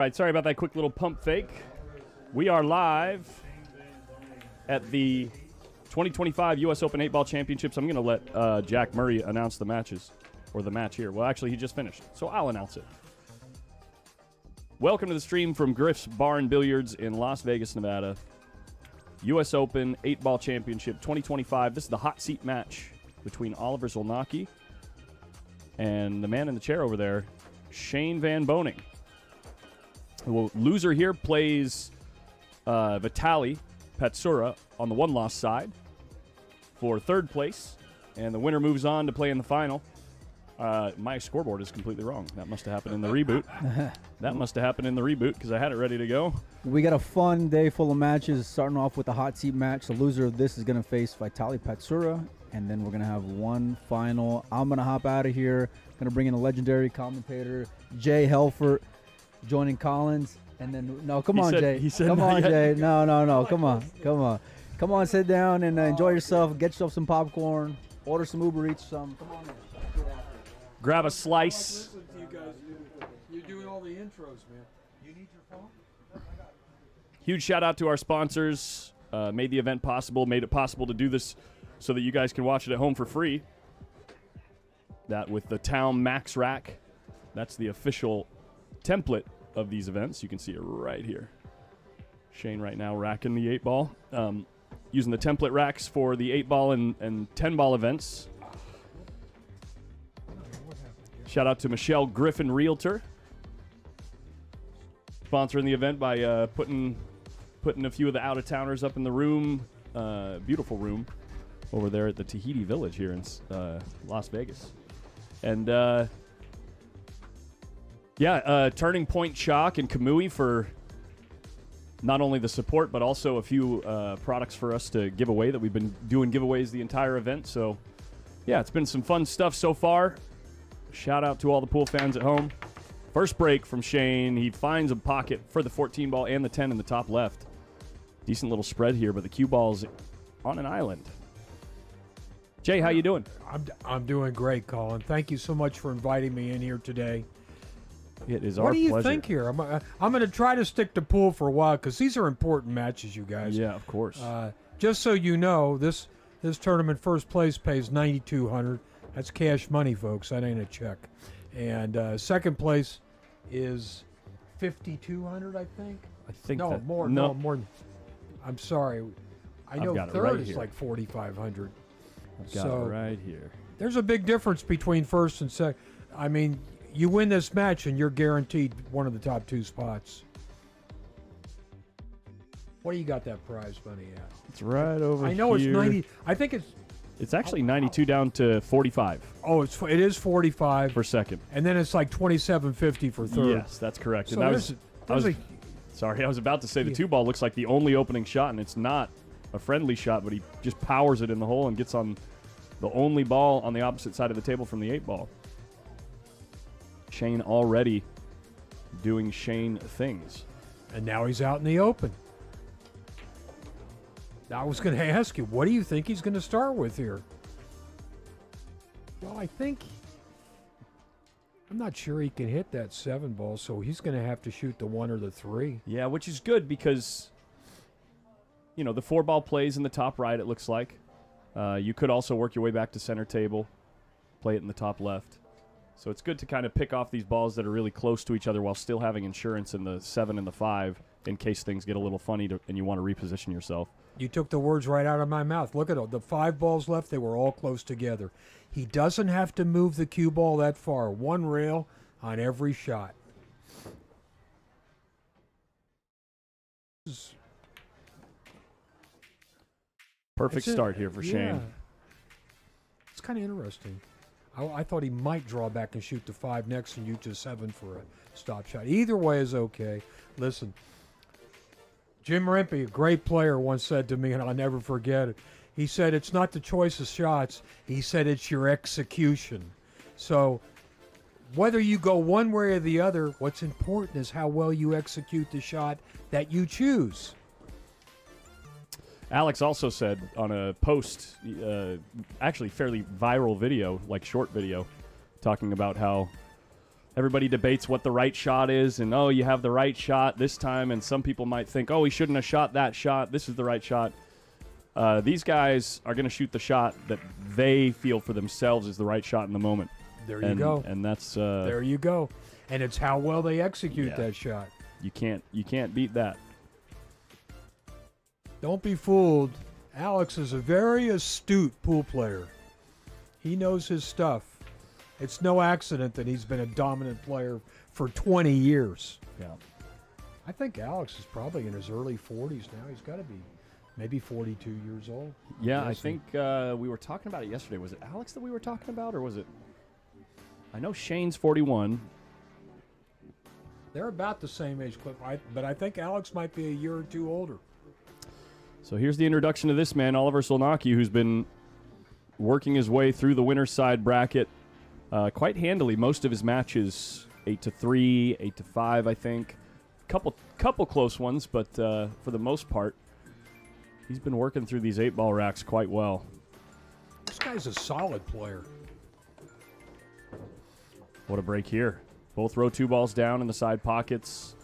All right, sorry about that quick little pump fake. We are live at the 2025 U.S. Open 8-Ball Championships. I'm going to let Jack Murray announce the matches, or the match here. Well, actually, he just finished, so I'll announce it. Welcome to the stream from Griff's Bar and Billiards in Las Vegas, Nevada. U.S. Open 8-Ball Championship 2025. This is the hot seat match between Oliver Szolnoki and the man in the chair over there, Shane Van Boening. The loser here plays Vitaly Patsura on the one-loss side for third place, and the winner moves on to play in the final. My scoreboard is completely wrong. That must have happened in the reboot. That must have happened in the reboot because I had it ready to go. We got a fun day full of matches, starting off with the hot seat match. The loser of this is going to face Vitaly Patsura, and then we're going to have one final. I'm going to hop out of here. Going to bring in a legendary commentator, Jay Helfert, joining Collins. And then, no, come on, Jay. Come on, Jay. No. Come on, sit down and enjoy yourself. Get yourself some popcorn. Order some Uber Eats, some. Come on in. Grab a slice. Listen to you guys. You're doing all the intros, man. You need your phone? Huge shout out to our sponsors. Made the event possible, made it possible to do this so that you guys can watch it at home for free. That with the Town Max Rack. That's the official template of these events. You can see it right here. Shane right now racking the 8-ball. Using the template racks for the 8-ball and 10-ball events. Shout out to Michelle Griffin Realtor, sponsoring the event by putting a few of the out-of-towners up in the room, beautiful room, over there at the Tahiti Village here in Las Vegas. And Turning Point Chalk and Kamui for not only the support but also a few products for us to give away that we've been doing giveaways the entire event. So yeah, it's been some fun stuff so far. Shout out to all the pool fans at home. First break from Shane. He finds a pocket for the 14 ball and the 10 in the top left. Decent little spread here, but the cue ball's on an island. Jay, how you doing? I'm doing great, Colin. Thank you so much for inviting me in here today. It is our pleasure. What do you think here? I'm going to try to stick to pool for a while because these are important matches, you guys. Yeah, of course. Just so you know, this tournament first place pays $9,200. That's cash money, folks. That ain't a check. And second place is $5,200, I think. No, more. Than, I'm sorry. I know third is like $4,500. I've got it right here. There's a big difference between first and second. I mean, you win this match and you're guaranteed one of the top two spots. What do you got that prize money at? It's right over here. I know it's 90. I think it's actually 92 down to 45. Oh, it is 45 for second, and then it's like 27.50 for third. Yes, that's correct. So and I was about to say the 2-ball looks like the only opening shot, and it's not a friendly shot, but he just powers it in the hole and gets on the only ball on the opposite side of the table from the 8-ball. Shane already doing Shane things, and now he's out in the open. I was going to ask you, what do you think he's going to start with here? Well, I'm not sure he can hit that 7-ball, so he's going to have to shoot the 1 or the 3. Yeah, which is good because, the 4-ball plays in the top right, it looks like. You could also work your way back to center table, play it in the top left. So it's good to kind of pick off these balls that are really close to each other while still having insurance in the 7 and the 5 in case things get a little funny and you want to reposition yourself. You took the words right out of my mouth. Look at it. The 5 balls left, they were all close together. He doesn't have to move the cue ball that far. One rail on every shot. Perfect start here for Shane. It's kind of interesting. I thought he might draw back and shoot the 5 next and use the 7 for a stop shot. Either way is okay. Listen, Jim Rempe, a great player, once said to me, and I'll never forget it. He said, it's not the choice of shots. He said, it's your execution. So whether you go one way or the other, what's important is how well you execute the shot that you choose. Alex also said on a post, actually fairly viral video, like short video, talking about how everybody debates what the right shot is, and, you have the right shot this time, and some people might think, he shouldn't have shot that shot. This is the right shot. These guys are going to shoot the shot that they feel for themselves is the right shot in the moment. There you go. And that's there you go. And it's how well they execute that shot. You can't beat that. Don't be fooled. Alex is a very astute pool player. He knows his stuff. It's no accident that he's been a dominant player for 20 years. Yeah. I think Alex is probably in his early 40s now. He's got to be maybe 42 years old. Yeah, I think we were talking about it yesterday. Was it Alex that we were talking about, or was it? I know Shane's 41. They're about the same age clip, but I think Alex might be a year or two older. So here's the introduction to this man, Oliver Szolnoki, who's been working his way through the winner's side bracket quite handily. Most of his matches 8-3, 8-5, I think. Couple close ones, but for the most part, he's been working through these 8-ball racks quite well. This guy's a solid player. What a break here. Both row 2 balls down in the side pockets.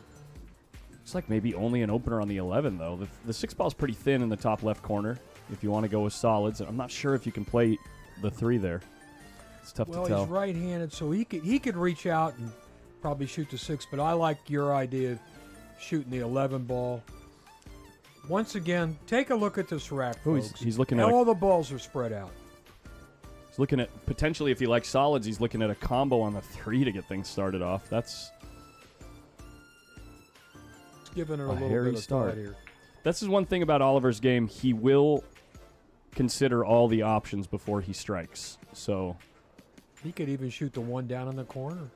Looks like maybe only an opener on the 11, though. The 6 ball's pretty thin in the top left corner if you want to go with solids. I'm not sure if you can play the 3 there. It's tough to tell. Well, he's right-handed, so he could reach out and probably shoot the 6, but I like your idea of shooting the 11 ball. Once again, take a look at this rack, folks. He's looking at all the balls are spread out. He's looking at, potentially, if he likes solids, he's looking at a combo on the 3 to get things started off. That's giving it a little hairy bit of start thought here. This is one thing about Oliver's game. He will consider all the options before he strikes. So he could even shoot the 1 down in the corner.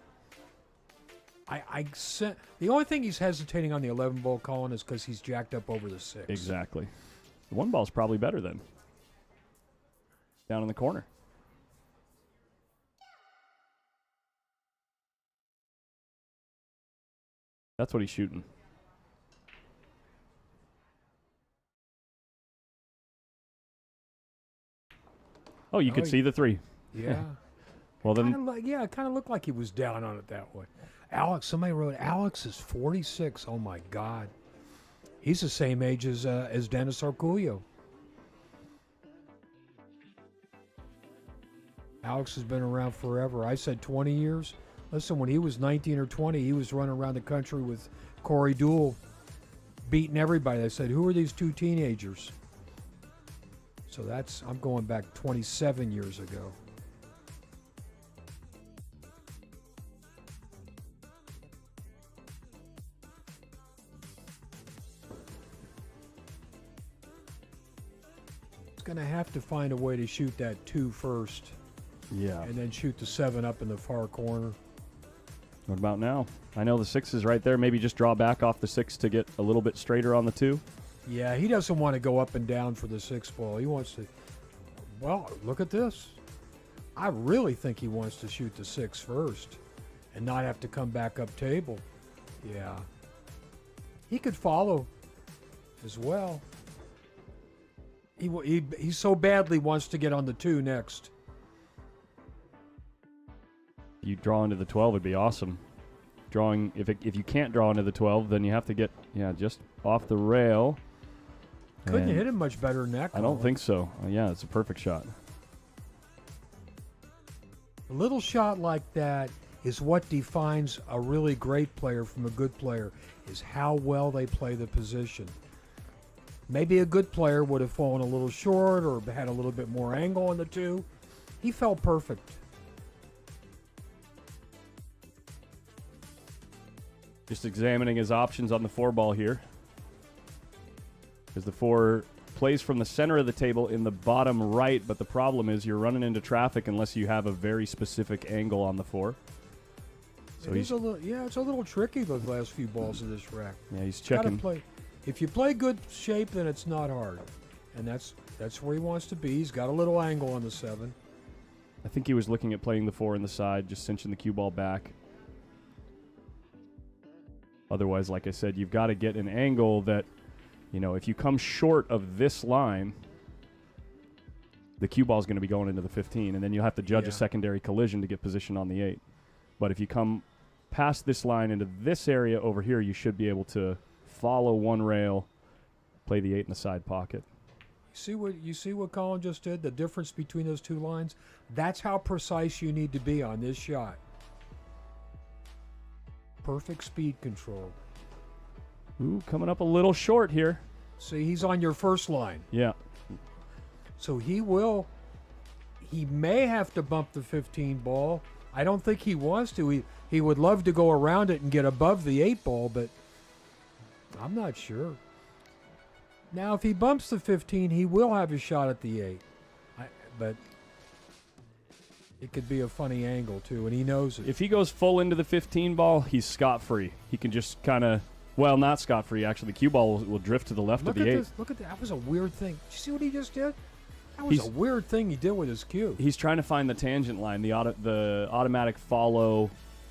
The only thing he's hesitating on the 11 ball, Colin, is because he's jacked up over the 6. Exactly. The 1 ball's probably better then. Down in the corner. That's what he's shooting. Oh, you could see the 3. Yeah. Well, then. It kind of looked like he was down on it that way. Alex, somebody wrote, Alex is 46. Oh, my God. He's the same age as Dennis Arculio. Alex has been around forever. I said 20 years. Listen, when he was 19 or 20, he was running around the country with Corey Deuel, beating everybody. They said, who are these 2 teenagers? So I'm going back 27 years ago. He's going to have to find a way to shoot that 2 first. Yeah. And then shoot the 7 up in the far corner. What about now? I know the 6 is right there. Maybe just draw back off the 6 to get a little bit straighter on the 2. Yeah, he doesn't want to go up and down for the 6 ball. He wants to. Well, look at this. I really think he wants to shoot the 6 first and not have to come back up table. Yeah. He could follow as well. He so badly wants to get on the 2 next. You draw into the 12 would be awesome. Drawing, if you can't draw into the 12, then you have to get just off the rail. Couldn't you hit him much better than that? I don't think so. Yeah, it's a perfect shot. A little shot like that is what defines a really great player from a good player, is how well they play the position. Maybe a good player would have fallen a little short or had a little bit more angle on the 2. He felt perfect. Just examining his options on the 4 ball here. Because the 4 plays from the center of the table in the bottom right, but the problem is you're running into traffic unless you have a very specific angle on the 4. So it's a little tricky, those last few balls of this rack. Yeah, he's checking. If you play good shape, then it's not hard. And that's where he wants to be. He's got a little angle on the 7. I think he was looking at playing the 4 in the side, just cinching the cue ball back. Otherwise, like I said, you've got to get an angle that, if you come short of this line, the cue ball is going to be going into the 15, and then you'll have to judge a secondary collision to get position on the 8. But if you come past this line into this area over here, you should be able to follow one rail, play the 8 in the side pocket. You see what Colin just did? The difference between those two lines? That's how precise you need to be on this shot. Perfect speed control. Ooh, coming up a little short here. See, he's on your first line. Yeah. So he may have to bump the 15 ball. I don't think he wants to. He would love to go around it and get above the 8 ball, but I'm not sure. Now, if he bumps the 15, he will have a shot at the 8. But it could be a funny angle, too, and he knows it. If he goes full into the 15 ball, he's scot-free. He can just kind of, well, not scot-free. Actually, the cue ball will drift to the left of the 8. Look at that. That was a weird thing. Did you see what he just did? That was a weird thing he did with his cue. He's trying to find the tangent line, the automatic follow,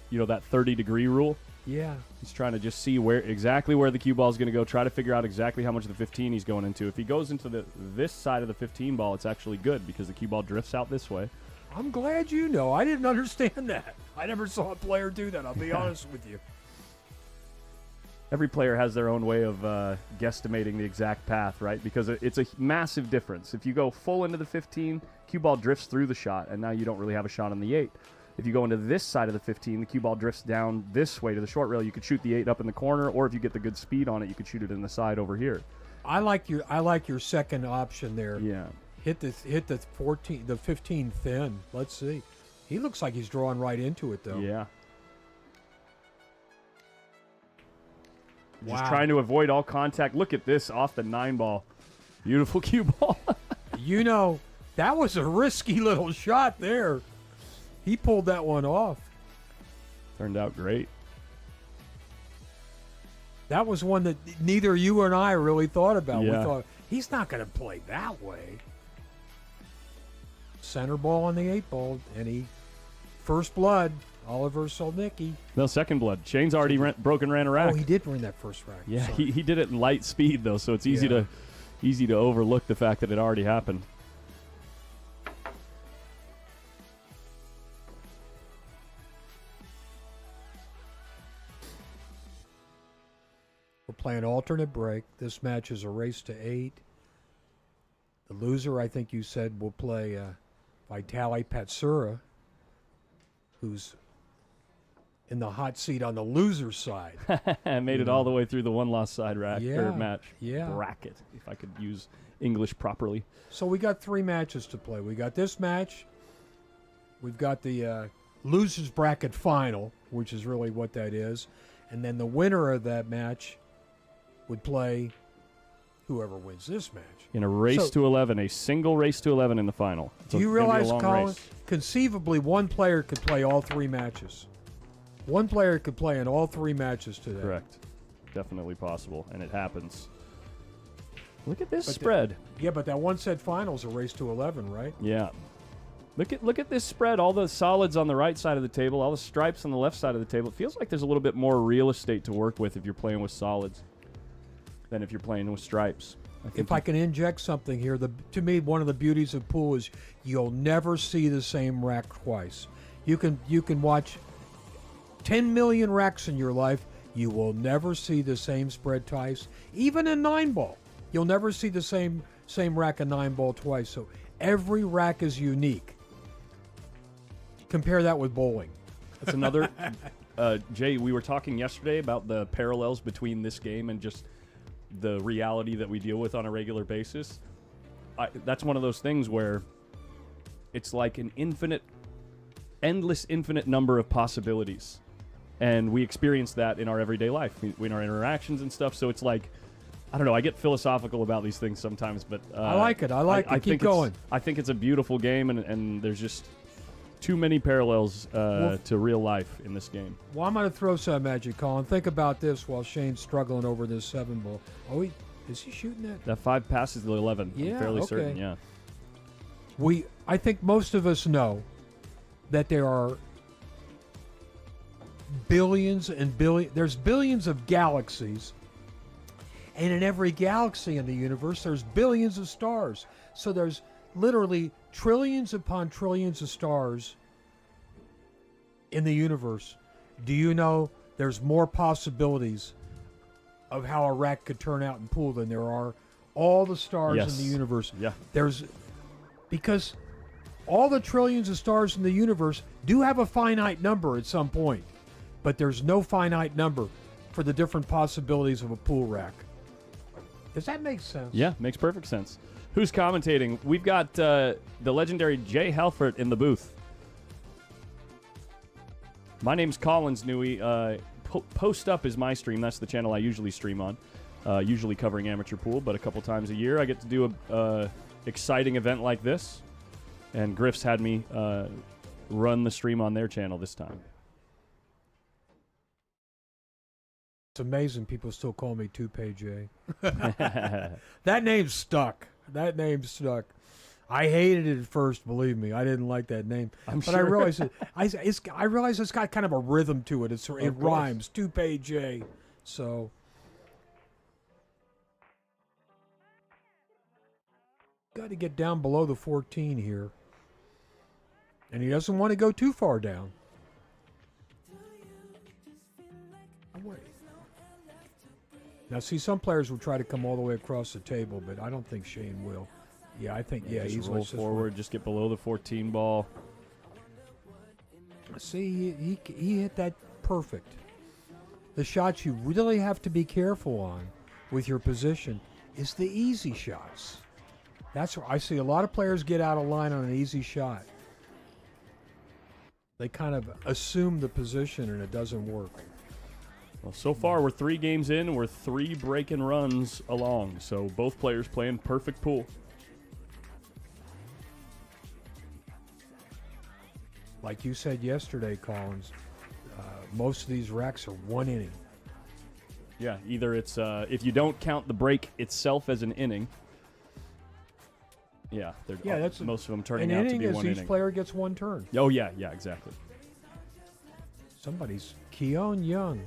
that 30-degree rule. Yeah. He's trying to just see exactly where the cue ball is going to go, try to figure out exactly how much of the 15 he's going into. If he goes into this side of the 15 ball, it's actually good because the cue ball drifts out this way. I'm glad you know. I didn't understand that. I never saw a player do that, I'll be honest with you. Every player has their own way of guesstimating the exact path, right? Because it's a massive difference. If you go full into the 15, cue ball drifts through the shot, and now you don't really have a shot on the 8. If you go into this side of the 15, the cue ball drifts down this way to the short rail. You could shoot the 8 up in the corner, or if you get the good speed on it, you could shoot it in the side over here. I like your second option there. Yeah. Hit the 15 thin. Let's see. He looks like he's drawing right into it, though. Yeah. Wow. Just trying to avoid all contact. Look at this off the 9 ball. Beautiful cue ball. That was a risky little shot there. He pulled that one off. Turned out great. That was one that neither you and I really thought about. Yeah. We thought, he's not going to play that way. Center ball on the 8 ball, and first blood, Oliver Szolnoki. No, second blood. Shane's already ran a rack. Oh, he did run that first rack. Yeah, Sorry. he did it in light speed, though, so it's easy to overlook the fact that it already happened. We're playing alternate break. This match is a race to 8. The loser, I think you said, will play Vitaly Patsura, who's in the hot seat on the loser side. Made it all the way through the one-loss side rack or match bracket, if I could use English properly. So we got 3 matches to play. We got this match. We've got the losers bracket final, which is really what that is. And then the winner of that match would play whoever wins this match. In a race to 11, a single race to 11 in the final. Do you realize, Colin, conceivably one player could play all 3 matches? One player could play in all 3 matches today. Correct. Definitely possible, and it happens. Look at this spread. But that one set final's a race to 11, right? Yeah. Look at this spread. All the solids on the right side of the table, all the stripes on the left side of the table. It feels like there's a little bit more real estate to work with if you're playing with solids than if you're playing with stripes. If I can inject something here, to me, one of the beauties of pool is you'll never see the same rack twice. You can watch 10 million racks in your life. You will never see the same spread twice. Even in 9-ball, you'll never see the same rack in 9-ball twice. So every rack is unique. Compare that with bowling. That's another. Jay, we were talking yesterday about the parallels between this game and just the reality that we deal with on a regular basis. That's one of those things where it's like an endless infinite number of possibilities. And we experience that in our everyday life, in our interactions and stuff. So it's like, I don't know, I get philosophical about these things sometimes, but I like it. I keep going. I think it's a beautiful game, and there's just too many parallels to real life in this game. Well, I'm going to throw some at you, Colin. Think about this while Shane's struggling over this 7-ball. Oh, is he shooting that? That 5 passes the 11. Yeah, I'm fairly okay. certain, yeah. I think most of us know that there are billions and billions. There's billions of galaxies, and in every galaxy in the universe, there's billions of stars. So there's literally trillions upon trillions of stars in the universe. Do you know there's more possibilities of how a rack could turn out in pool than there are all the stars Yes. in the universe? Yeah. Because all the trillions of stars in the universe do have a finite number at some point, but there's no finite number for the different possibilities of a pool rack. Does that make sense? Yeah, makes perfect sense. Who's commentating? We've got the legendary Jay Halford in the booth. My name's Collins Newey. Post Up is my stream. That's the channel I usually stream on, usually covering amateur pool, but a couple times a year I get to do a exciting event like this, and Griff's had me run the stream on their channel this time. It's amazing people still call me Toupee J. That name's stuck. That name's stuck. I hated it at first, believe me. I didn't like that name. But I realized I realize it's got kind of a rhythm to it. It rhymes. Toupee J. So got to get down below the 14 here. And he doesn't want to go too far down. Oh, wait. Now, see, some players will try to come all the way across the table, but I don't think Shane will. Yeah, I think, Just he's roll forward, just get below the 14 ball. See, he hit that perfect. The shots you really have to be careful on with your position is the easy shots. That's where I see a lot of players get out of line on an easy shot. They kind of assume the position and it doesn't work. Well, so far we're 3 games in, we're 3 breaking runs along, so both players playing perfect pool. Like you said yesterday, Collins, most of these racks are 1 inning. Yeah, either it's if you don't count the break itself as an inning. Yeah, that's most of them turning an out to inning be is 1 each inning. player gets 1 turn. Oh yeah, exactly. Somebody's Keon Young.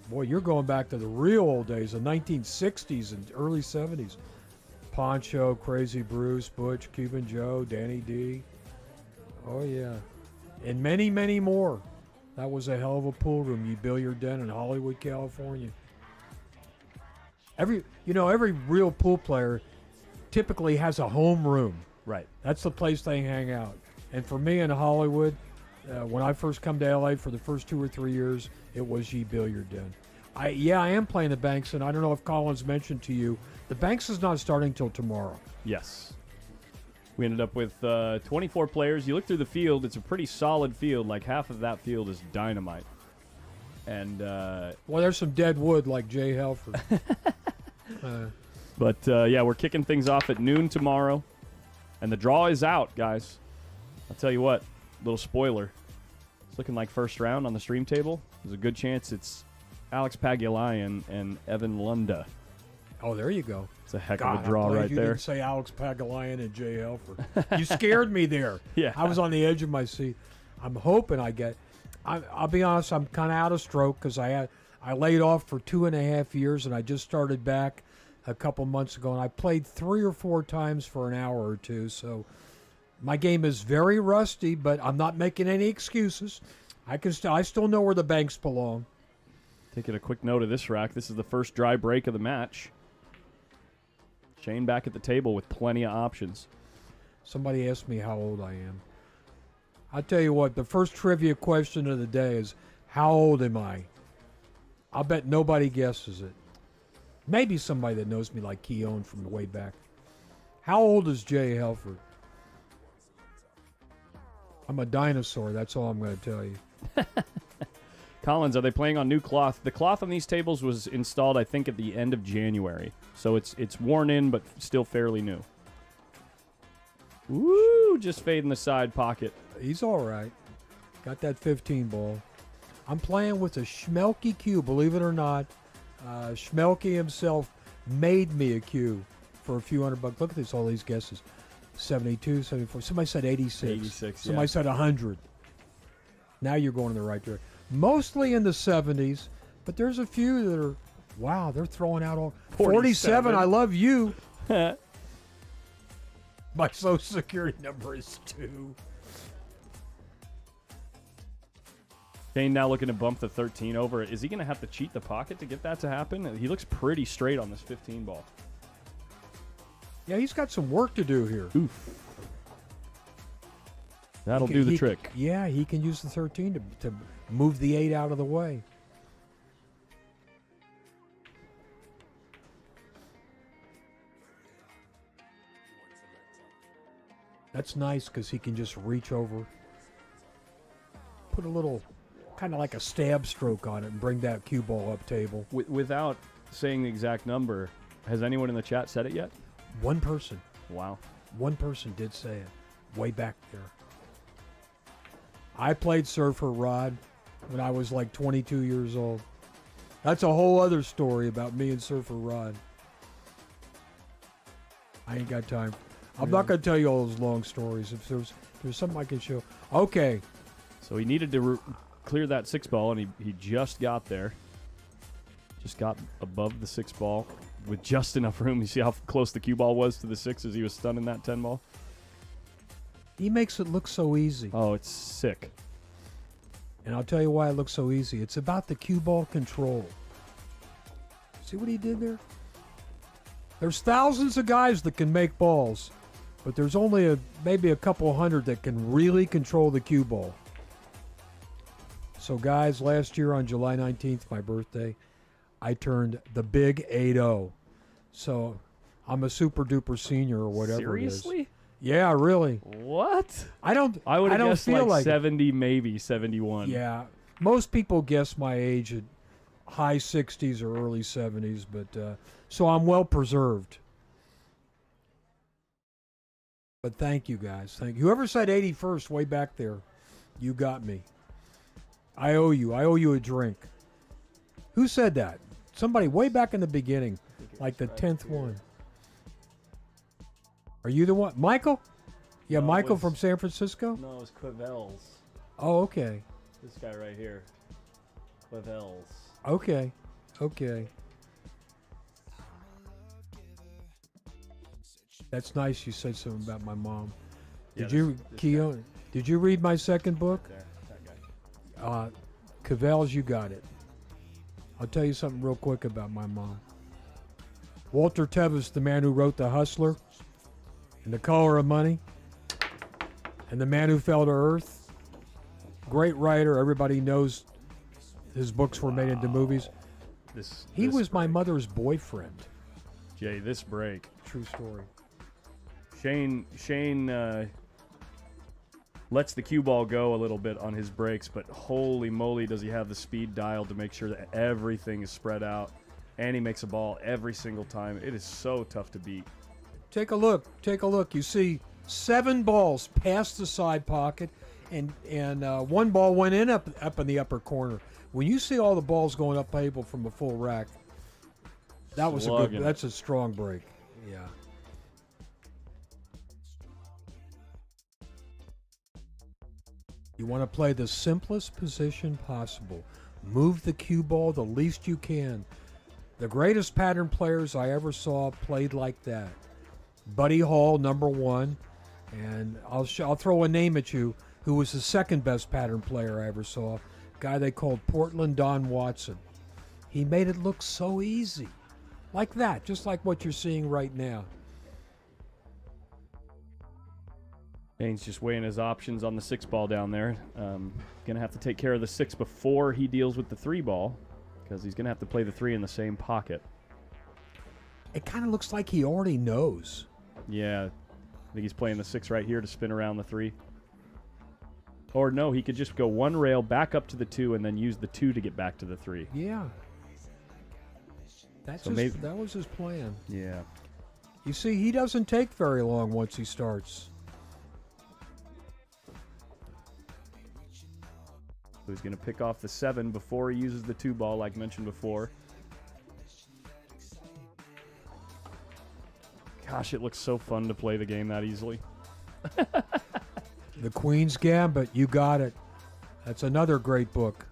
Boy, you're going back to the real old days, the 1960s and early 70s. Poncho, Crazy Bruce, Butch, Cuban Joe, Danny D. Oh yeah, and many, many more. That was a hell of a pool room, you billiard den in Hollywood, California. Every real pool player typically has a home room. Right. That's the place they hang out. And for me in Hollywood, when I first come to LA for the first 2 or 3 years, it was Ye Billiard Den. I am playing the Banks, and I don't know if Collins mentioned to you, the Banks is not starting till tomorrow. Yes. We ended up with 24 players. You look through the field, it's a pretty solid field. Like half of that field is dynamite. And well, there's some dead wood like Jay Helford. But yeah, we're kicking things off at noon tomorrow. And the draw is out, guys. I'll tell you what, little spoiler. It's looking like first round on the stream table. There's a good chance it's Alex Pagulayan and Evan Lunda. Oh, there you go. It's a heck God, of a draw I'm glad right you there. didn't say Alex Pagulayan and Jay Helford. You scared me there. Yeah. I was on the edge of my seat. I'm hoping I get. I'll be honest. I'm kind of out of stroke because I laid off for 2.5 years and I just started back a couple months ago and I played 3 or 4 times for an hour or two. So my game is very rusty, but I'm not making any excuses. I still know where the Banks belong. Taking a quick note of this rack. This is the first dry break of the match. Shane back at the table with plenty of options. Somebody asked me how old I am. I'll tell you what, the first trivia question of the day is, how old am I? I'll bet nobody guesses it. Maybe somebody that knows me like Keon from the way back. How old is Jay Helford? I'm a dinosaur, that's all I'm going to tell you. Collins, are they playing on new cloth? The cloth on these tables was installed, I think, at the end of January. So it's worn in, but still fairly new. Woo! Just fading the side pocket. He's all right. Got that 15 ball. I'm playing with a Szmelki cue, believe it or not. Szmelki himself made me a cue for a few $100. Look at this, all these guesses. 72, 74. Somebody said 86. 86, Somebody said 100. Now you're going in the right direction. Mostly in the 70s, but there's a few that are, wow, they're throwing out all 47. I love you. My social security number is 2. Shane now looking to bump the 13 over. Is he going to have to cheat the pocket to get that to happen? He looks pretty straight on this 15 ball. Yeah, he's got some work to do here. Oof. That'll do the trick. Yeah, he can use the 13 to move the 8 out of the way. That's nice because he can just reach over, put a little, kind of like a stab stroke on it and bring that cue ball up table. Without saying the exact number, has anyone in the chat said it yet? One person. Wow. One person did say it way back there. I played Surfer Rod when I was like 22 years old. That's a whole other story about me and Surfer Rod. I ain't got time. I'm not going to tell you all those long stories. If there's something I can show. Okay. So he needed to clear that 6 ball, and he just got there. Just got above the 6 ball with just enough room. You see how close the cue ball was to the 6 as he was stunning that 10 ball? He makes it look so easy. Oh, it's sick. And I'll tell you why it looks so easy. It's about the cue ball control. See what he did there? There's thousands of guys that can make balls, but there's only maybe a couple hundred that can really control the cue ball. So guys, last year on July 19th, my birthday, I turned the big 8-0. So I'm a super duper senior or whatever it is. Seriously? Yeah, really. What? I would have guessed feel like 70, maybe 71. Yeah. Most people guess my age at high 60s or early 70s, but so I'm well preserved. But thank you, guys. Thank you. Whoever said 81st way back there, you got me. I owe you. I owe you a drink. Who said that? Somebody way back in the beginning, like the 10th one. Are you the one? Michael? Yeah, No, Michael from San Francisco? No, it was Quavels. Oh, okay. This guy right here. Quavels. Okay. Okay. That's nice you said something about my mom. Yeah, Keon, did you read my second book? There, that guy. Cavell's, you got it. I'll tell you something real quick about my mom. Walter Tevis, the man who wrote The Hustler and The Color of Money and The Man Who Fell to Earth. Great writer. Everybody knows his books were made into movies. He was my mother's boyfriend. Jay, this break. True story. Shane lets the cue ball go a little bit on his breaks, but holy moly does he have the speed dialed to make sure that everything is spread out, and he makes a ball every single time. It is so tough to beat. Take a look. Take a look. You see 7 balls past the side pocket, and 1 ball went in up in the upper corner. When you see all the balls going up table from a full rack, that's a strong break. Yeah. You want to play the simplest position possible. Move the cue ball the least you can. The greatest pattern players I ever saw played like that. Buddy Hall, number 1, and I'll throw a name at you who was the second best pattern player I ever saw. A guy they called Portland Don Watson. He made it look so easy. Like that, just like what you're seeing right now. Shane's just weighing his options on the 6 ball down there. Gonna have to take care of the 6 before he deals with the 3 ball, because he's gonna have to play the 3 in the same pocket. It kind of looks like he already knows. Yeah, I think he's playing the 6 right here to spin around the 3. Or no, he could just go 1 rail back up to the 2 and then use the 2 to get back to the 3. Yeah. That was his plan. Yeah. You see, he doesn't take very long once he starts. So he's going to pick off the 7 before he uses the 2 ball, like mentioned before. Gosh, it looks so fun to play the game that easily. The Queen's Gambit, you got it. That's another great book.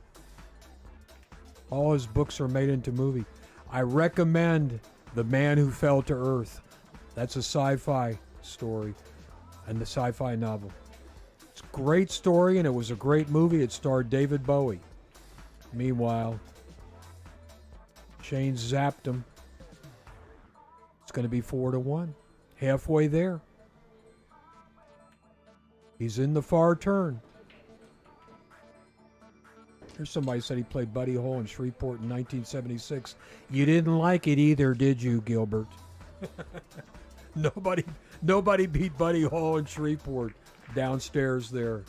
All his books are made into movie. I recommend The Man Who Fell to Earth. That's a sci-fi story and the sci-fi novel. It's a great story, and it was a great movie. It starred David Bowie. Meanwhile, Shane zapped him. It's going to be 4-1. Halfway there. He's in the far turn. Here's somebody said he played Buddy Hole in Shreveport in 1976. You didn't like it either, did you, Gilbert? Nobody beat Buddy Hole in Shreveport downstairs there.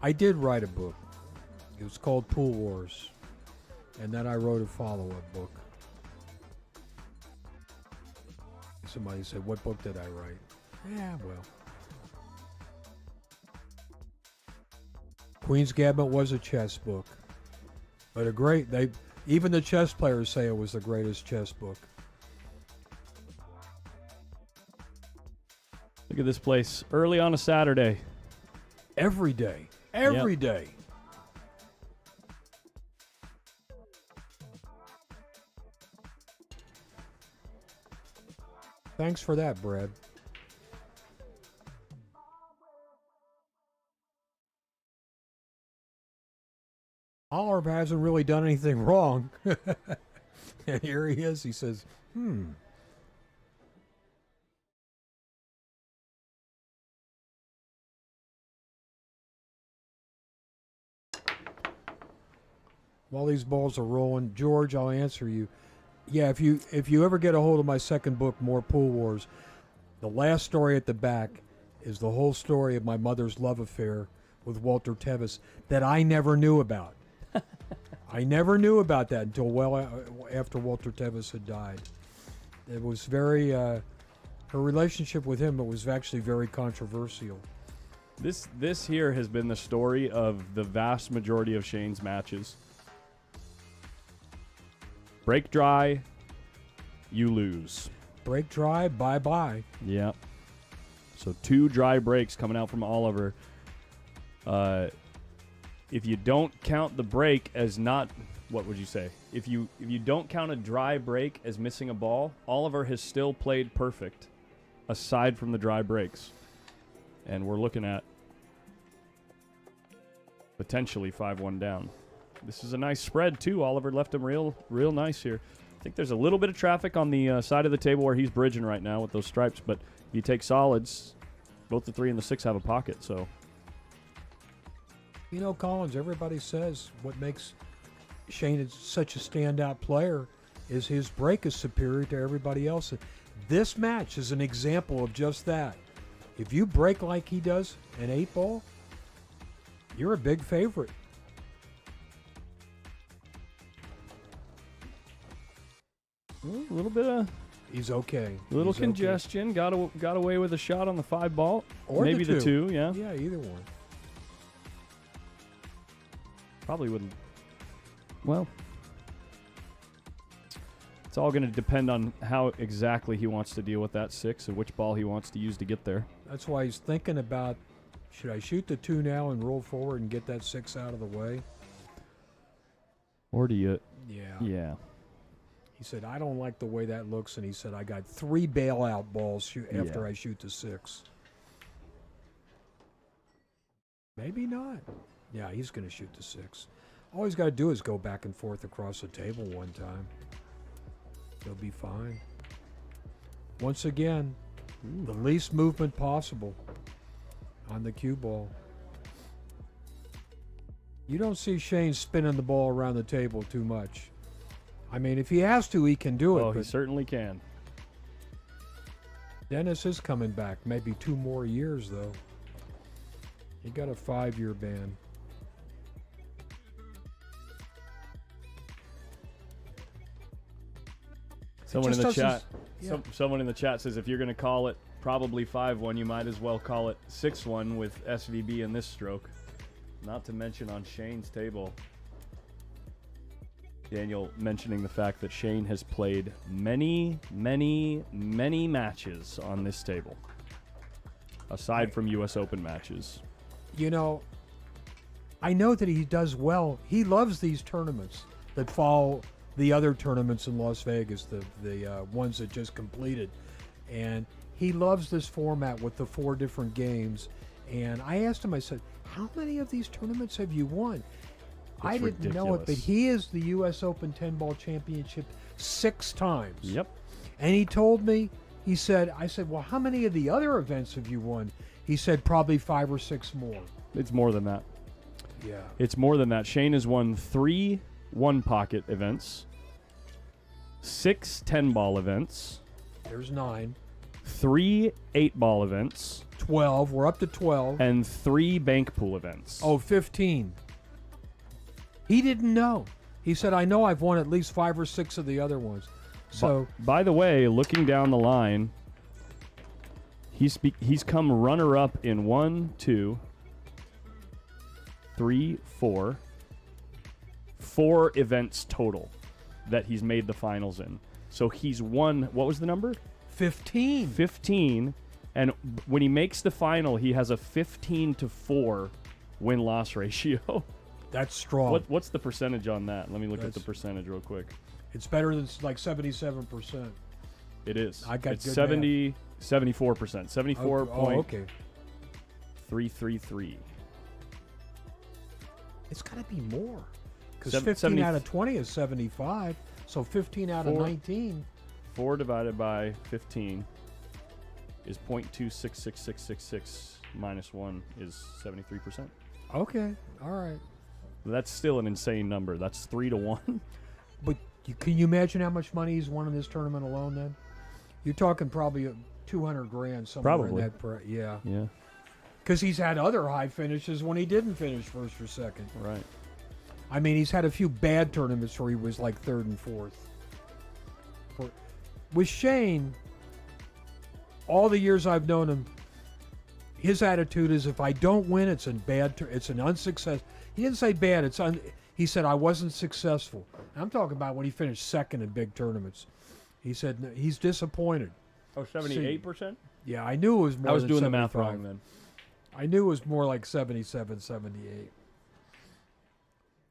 I did write a book. It was called Pool Wars. And then I wrote a follow-up book. Somebody said, what book did I write? Yeah, well. Queen's Gambit was a chess book. But even the chess players say it was the greatest chess book. Look at this place. Early on a Saturday. Every day. Every day. Thanks for that, Brad. Oliver hasn't really done anything wrong. And here he is. He says, While these balls are rolling, George, I'll answer you. Yeah, if you ever get a hold of my second book, More Pool Wars, the last story at the back is the whole story of my mother's love affair with Walter Tevis that I never knew about. I never knew about that until well after Walter Tevis had died. It was very, her relationship with him, it was actually very controversial. This here has been the story of the vast majority of Shane's matches. Break dry, you lose. Break dry, bye-bye. Yep. So 2 dry breaks coming out from Oliver. If you don't count the break as not, what would you say? If you don't count a dry break as missing a ball, Oliver has still played perfect, aside from the dry breaks. And we're looking at potentially 5-1 down. This is a nice spread, too. Oliver left him real nice here. I think there's a little bit of traffic on the side of the table where he's bridging right now with those stripes, but if you take solids, both the 3 and the 6 have a pocket, so. You know, Collins, everybody says what makes Shane such a standout player is his break is superior to everybody else. This match is an example of just that. If you break like he does an 8-ball, you're a big favorite. A little bit of... He's okay. A little He's congestion. Okay. Got away with a shot on the 5-ball. Or maybe the 2, yeah. Yeah, either one. Probably wouldn't. Well, it's all going to depend on how exactly he wants to deal with that 6 and which ball he wants to use to get there. That's why he's thinking about, should I shoot the 2 now and roll forward and get that 6 out of the way? Or do you... Yeah. Yeah. He said, I don't like the way that looks, and he said, I got 3 bailout balls after I shoot the 6. Maybe not. Yeah, he's going to shoot the 6. All he's got to do is go back and forth across the table one time. He'll be fine. Once again, the least movement possible on the cue ball. You don't see Shane spinning the ball around the table too much. I mean, if he has to, he can do it. Oh, he certainly can. Dennis is coming back. Maybe 2 more years, though. He got a 5-year ban. Someone in the chat. Someone in the chat says if you're going to call it probably 5-1, you might as well call it 6-1 with SVB in this stroke. Not to mention on Shane's table, Daniel mentioning the fact that Shane has played many matches on this table, aside from U.S. Open matches. You know, I know that he does well. He loves these tournaments that fall the other tournaments in Las Vegas, the ones that just completed. And he loves this format with the 4 different games. And I asked him, I said, how many of these tournaments have you won? I didn't know it, but ridiculous. he is the U.S. Open 10-ball championship 6 times. Yep. And he told me, I said, well, how many of the other events have you won? He said probably 5 or 6 more. It's more than that. Yeah. It's more than that. Shane has won 3 one-pocket events, 6 10-ball events, There's 9. 3 8-ball events, 12. We're up to 12. and 3 bank pool events. Oh, 15. He didn't know. He said, I know I've won at least 5 or 6 of the other ones. So, By the way, looking down the line, he's come runner-up in 1, 2, 3, 4 events total that he's made the finals in. So he's won, what was the number? 15. 15. And when he makes the final, he has a 15-4 win-loss ratio. That's strong. What's the percentage on that? Let me look at the That's- percentage real quick. It's better than like 77%. It is. I got it's good 74%. 74.333. Oh, okay. It's got to be more. Because 15 70 out of 20 is 75. So 15 out of 4. 19. 4 divided by 15 is 0.266666 minus 1 is 73%. Okay. All right. That's still an insane number. That's 3 to 1. But can you imagine how much money he's won in this tournament alone then? You're talking probably 200 grand somewhere Probably. in that. Yeah. Yeah, Because he's had other high finishes when he didn't finish first or second. right. I mean, he's had a few bad tournaments where he was like 3rd and 4th. With Shane, all the years I've known him, his attitude is if I don't win, it's it's an unsuccess. He didn't say bad. He said I wasn't successful. I'm talking about when he finished 2nd in big tournaments. He said he's disappointed. Oh, 78%? Yeah, I knew it was more. I was than doing the math 75. wrong then. I knew it was more like 77, 78.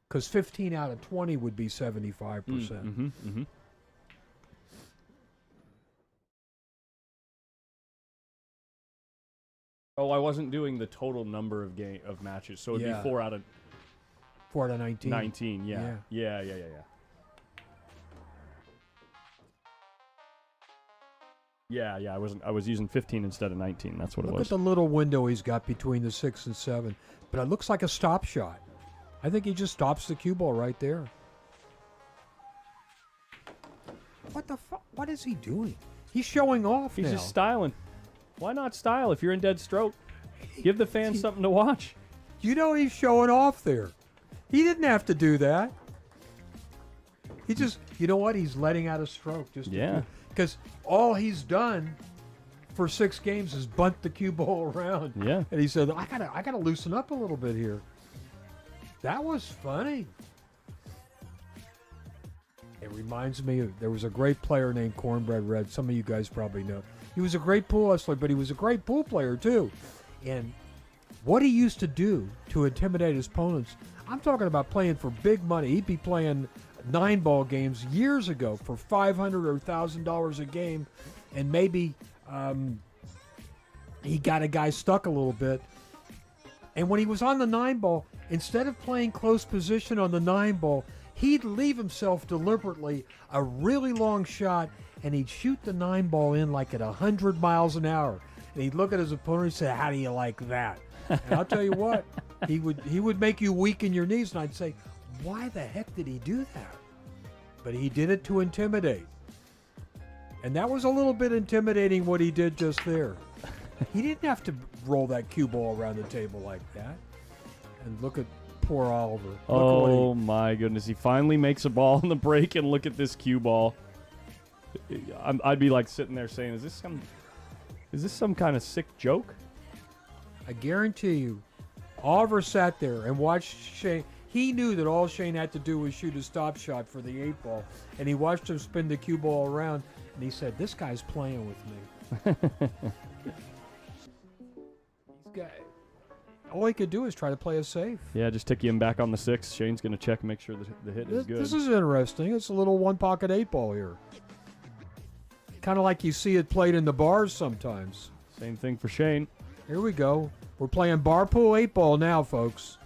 Because 15 out of 20 would be 75%. Mm-hmm, mm-hmm. Oh, I wasn't doing the total number of matches, so it'd Yeah. be 4 out of 4 out of 19. 19. Yeah. Yeah. Yeah. Yeah. I was using 15 instead of 19. That's what Look it at was. the little window he's got between the 6 and 7. But it looks like a stop shot. I think he just stops the cue ball right there. What the fuck? What is he doing? He's showing off He's now. just styling. Why not style if you're in dead stroke? Give the fans something to watch. You know he's showing off there. He didn't have to do that. He just, you know what? He's letting out a stroke. Yeah. Because all he's done for 6 games is bunt the cue ball around. Yeah. And he said, I gotta loosen up a little bit here. That was funny. It reminds me of, there was a great player named Cornbread Red. Some of you guys probably know. He was a great pool hustler, but he was a great pool player too. And what he used to do to intimidate his opponents, I'm talking about playing for big money. He'd be playing 9-ball games years ago for $500 or $1,000 a game, and maybe he got a guy stuck a little bit. And when he was on the 9-ball, instead of playing close position on the 9-ball, he'd leave himself deliberately a really long shot, and he'd shoot the 9-ball in like at 100 miles an hour. And he'd look at his opponent and say, how do you like that? And I'll tell you what, he would make you weak in your knees, and I'd say, why the heck did he do that? But he did it to intimidate. And that was a little bit intimidating what he did just there. He didn't have to roll that cue ball around the table like that. And look at poor Oliver. Look Oh my goodness! He finally makes a ball in the break, and look at this cue ball. I'd be like sitting there saying, "Is this some kind of sick joke?" I guarantee you, Oliver sat there and watched Shane. He knew that all Shane had to do was shoot a stop shot for the 8-ball, and he watched him spin the cue ball around, and he said, "This guy's playing with me." all he could do is try to play it safe. Yeah, just ticky him back on the 6. Shane's going to check and make sure the hit is good. This is interesting. It's a little one-pocket 8-ball here. Kind of like you see it played in the bars sometimes. Same thing for Shane. Here we go. We're playing bar pool 8-ball now, folks.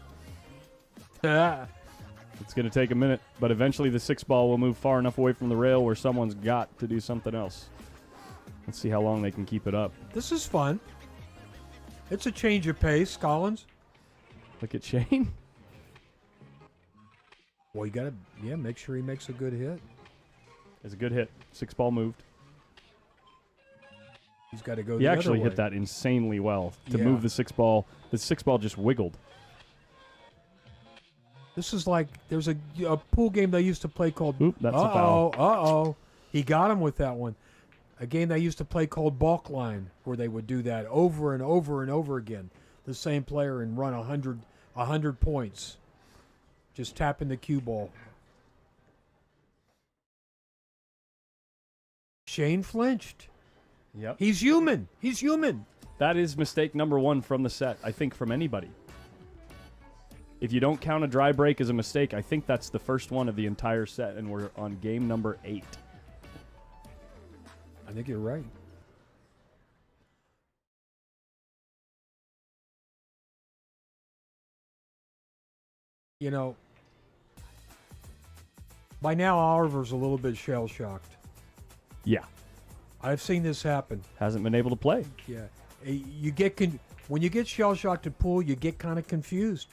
It's going to take a minute, but eventually the 6 ball will move far enough away from the rail where someone's got to do something else. Let's see how long they can keep it up. This is fun. It's a change of pace, Collins. Look at Shane. Well, you got to, make sure he makes a good hit. It's a good hit. 6 ball moved. He's got to go He the other actually way. hit that insanely well to Yeah. move the 6 ball. The 6 ball just wiggled. This is like there's a pool game they used to play called. Oop, that's a foul. Uh-oh. He got him with that one. A game they used to play called balk line, where they would do that over and over and over again. The same player and run 100 points. Just tapping the cue ball. Shane flinched. Yep. He's human. He's human. That is mistake number 1 from the set, I think, from anybody. If you don't count a dry break as a mistake, I think that's the first one of the entire set, and we're on game number 8. I think you're right. You know, by now Oliver's a little bit shell-shocked. Yeah. I've seen this happen. Hasn't been able to play. Yeah, you get when you get shell-shocked at pool, you get kind of confused.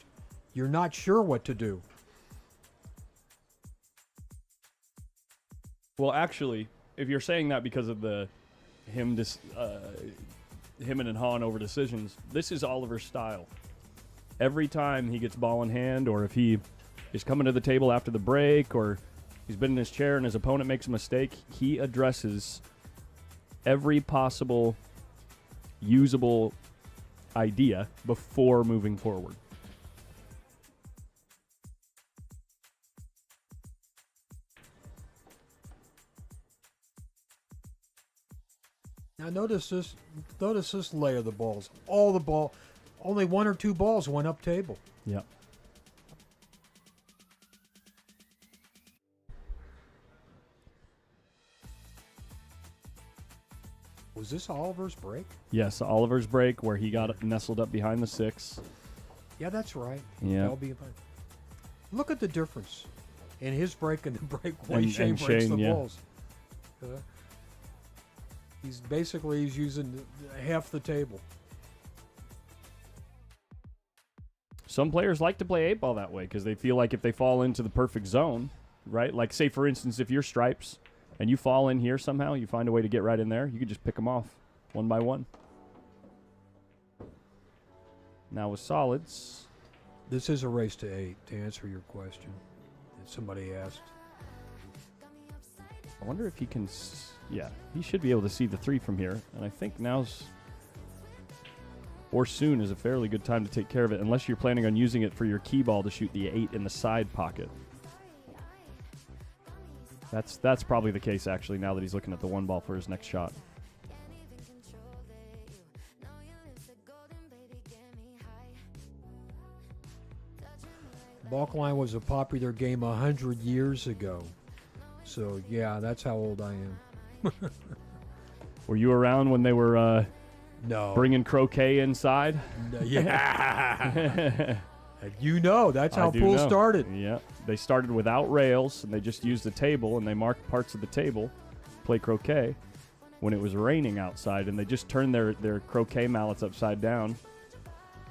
You're not sure what to do. Well, actually, if you're saying that because of him and Hahn over decisions, this is Oliver's style. Every time he gets ball in hand, or if he is coming to the table after the break, or he's been in his chair and his opponent makes a mistake, he addresses every possible usable idea before moving forward. Now notice this lay of the balls. Only 1 or 2 balls went up table. Yeah. Was this Oliver's break? Yes, Oliver's break where he got nestled up behind the 6. Yeah, that's right. Yeah. That'll be fine. Look at the difference in his break and the break when And Shane breaks Shane, the yeah. balls. He's using half the table. Some players like to play 8-ball that way because they feel like if they fall into the perfect zone, right? Like, say, for instance, if you're stripes and you fall in here somehow, you find a way to get right in there, you can just pick them off one by one. Now with solids. This is a race to 8, to answer your question that somebody asked. I wonder if he can... Yeah, he should be able to see the 3 from here. And I think now's... or soon is a fairly good time to take care of it, unless you're planning on using it for your key ball to shoot the 8 in the side pocket. That's probably the case, actually, now that he's looking at the 1 ball for his next shot. Balk line was a popular game 100 years ago. So, yeah, that's how old I am. Were you around when they were No. bringing croquet inside? No, yeah. You know, that's how I do pool know. started. Yeah, they started without rails, and they just used the table, and they marked parts of the table, play croquet, when it was raining outside, and they just turned their croquet mallets upside down.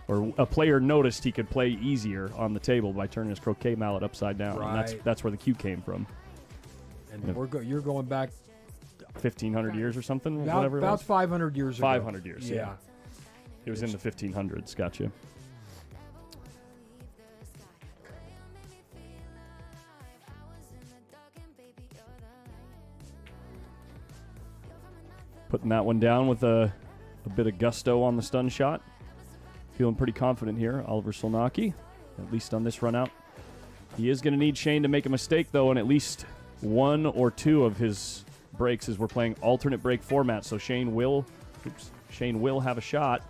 Or a player noticed he could play easier on the table by turning his croquet mallet upside down. Right. And that's where the cue came from. And Yeah. you're going back 1,500 years or something, about, whatever it about was. 500 years ago. 500 years, yeah. Yeah. It was in the 1500s, gotcha. Putting that one down with a bit of gusto on the stun shot. Feeling pretty confident here, Oliver Szolnoki, at least on this run out. He is going to need Shane to make a mistake, though, on at least 1 or 2 of his breaks, as we're playing alternate break format. So Shane will have a shot.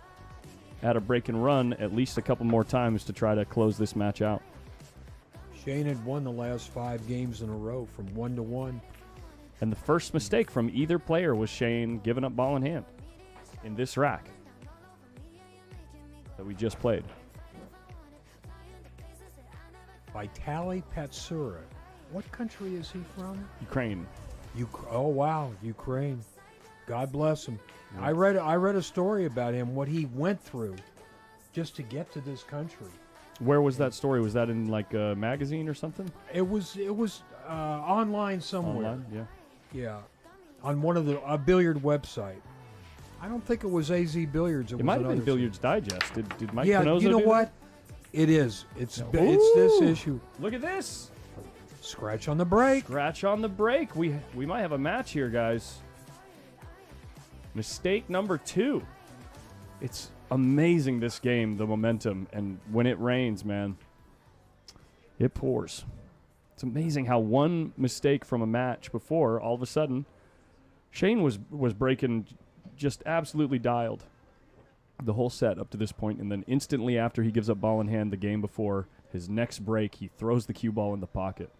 at a break and run at least a couple more times to try to close this match out. Shane had won the last 5 games in a row from 1-1. And the first mistake from either player was Shane giving up ball in hand in this rack that we just played. Vitaly Patsura. What country is he from? Ukraine. Oh wow, Ukraine. God bless him. I read a story about him, what he went through just to get to this country. Where was that story? Was that in like a magazine or something? It was online somewhere. Online, yeah. Yeah, on one of a billiard website. I don't think it was AZ Billiards. It might have been Billiards Digest. Did Mike Yeah, Pinoza you know do what? It is. It's this issue. Look at this. Scratch on the break. Scratch on the break. We might have a match here, guys. Mistake number 2. It's amazing, this game, the momentum, and when it rains, man, it pours. It's amazing how one mistake from a match before, all of a sudden, Shane was breaking, just absolutely dialed the whole set up to this point, and then instantly after he gives up ball in hand the game before, his next break, he throws the cue ball in the pocket.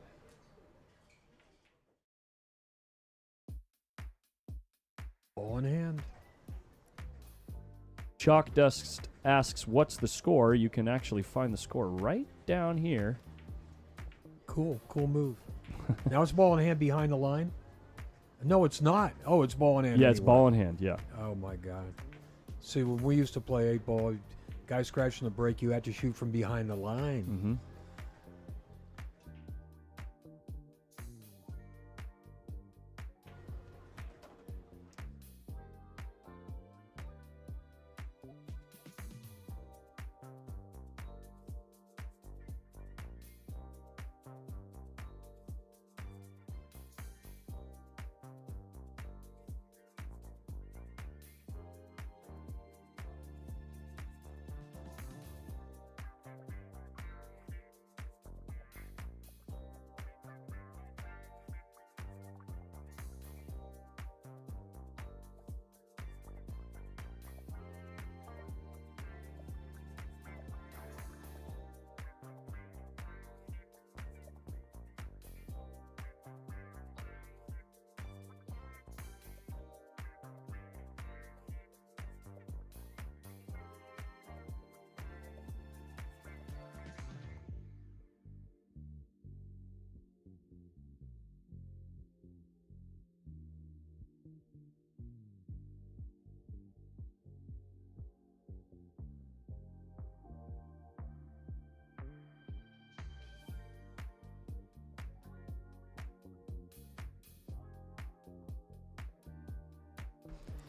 Ball in hand. Chalk Dust asks, what's the score? You can actually find the score right down here. Cool move. Now it's ball in hand behind the line. No, it's not. Oh, it's ball in hand. Yeah, anyway. it's ball in hand, yeah. Oh my God. See, when we used to play 8-ball, guy scratching the break, you had to shoot from behind the line. Mm-hmm.